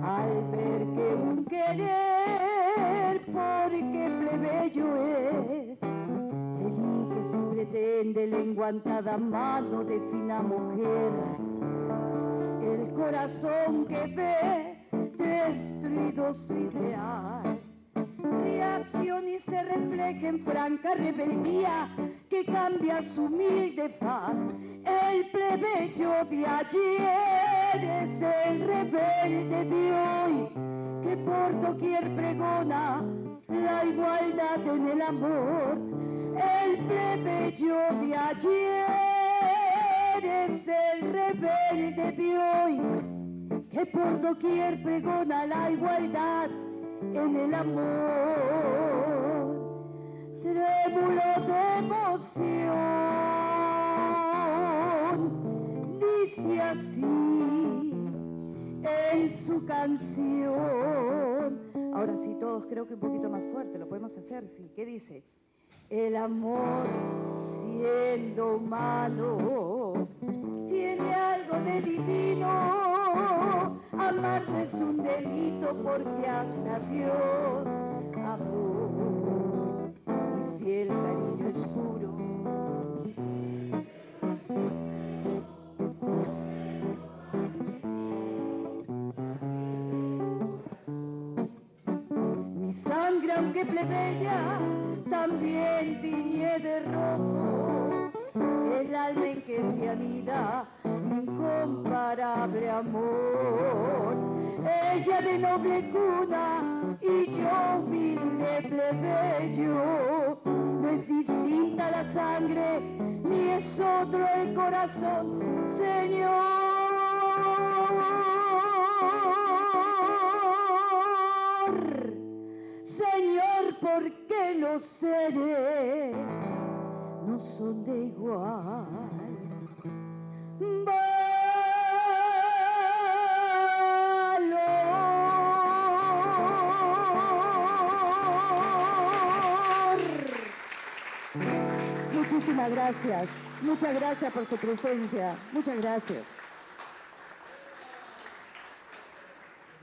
al ver que un querer, porque plebeyo es, el que se pretende la enguantada mano de fina mujer, el corazón que ve destruido su ideal, reacción y se refleja en franca rebeldía que cambia su humilde faz. El plebeyo de ayer es el rebelde de hoy que por doquier pregona la igualdad en el amor. El plebeyo de ayer es el rebelde de hoy que por doquier pregona la igualdad en el amor. Trémulo de emoción, dice así en su canción. Ahora sí, todos creo que un poquito más fuerte, lo podemos hacer, sí. ¿Qué dice? El amor siendo humano tiene algo de divino, amar no es un delito porque hasta Dios amó. Y si el cariño es puro, mi sangre, aunque plebeya, también tiñe de rojo el alma en que se anida mi incomparable amor. Ella de noble cuna y yo humilde plebeyo, no es distinta la sangre ni es otro el corazón, Señor. Señor, porque los seres no son de igual valor. Muchísimas gracias. Muchas gracias por su presencia. Muchas gracias.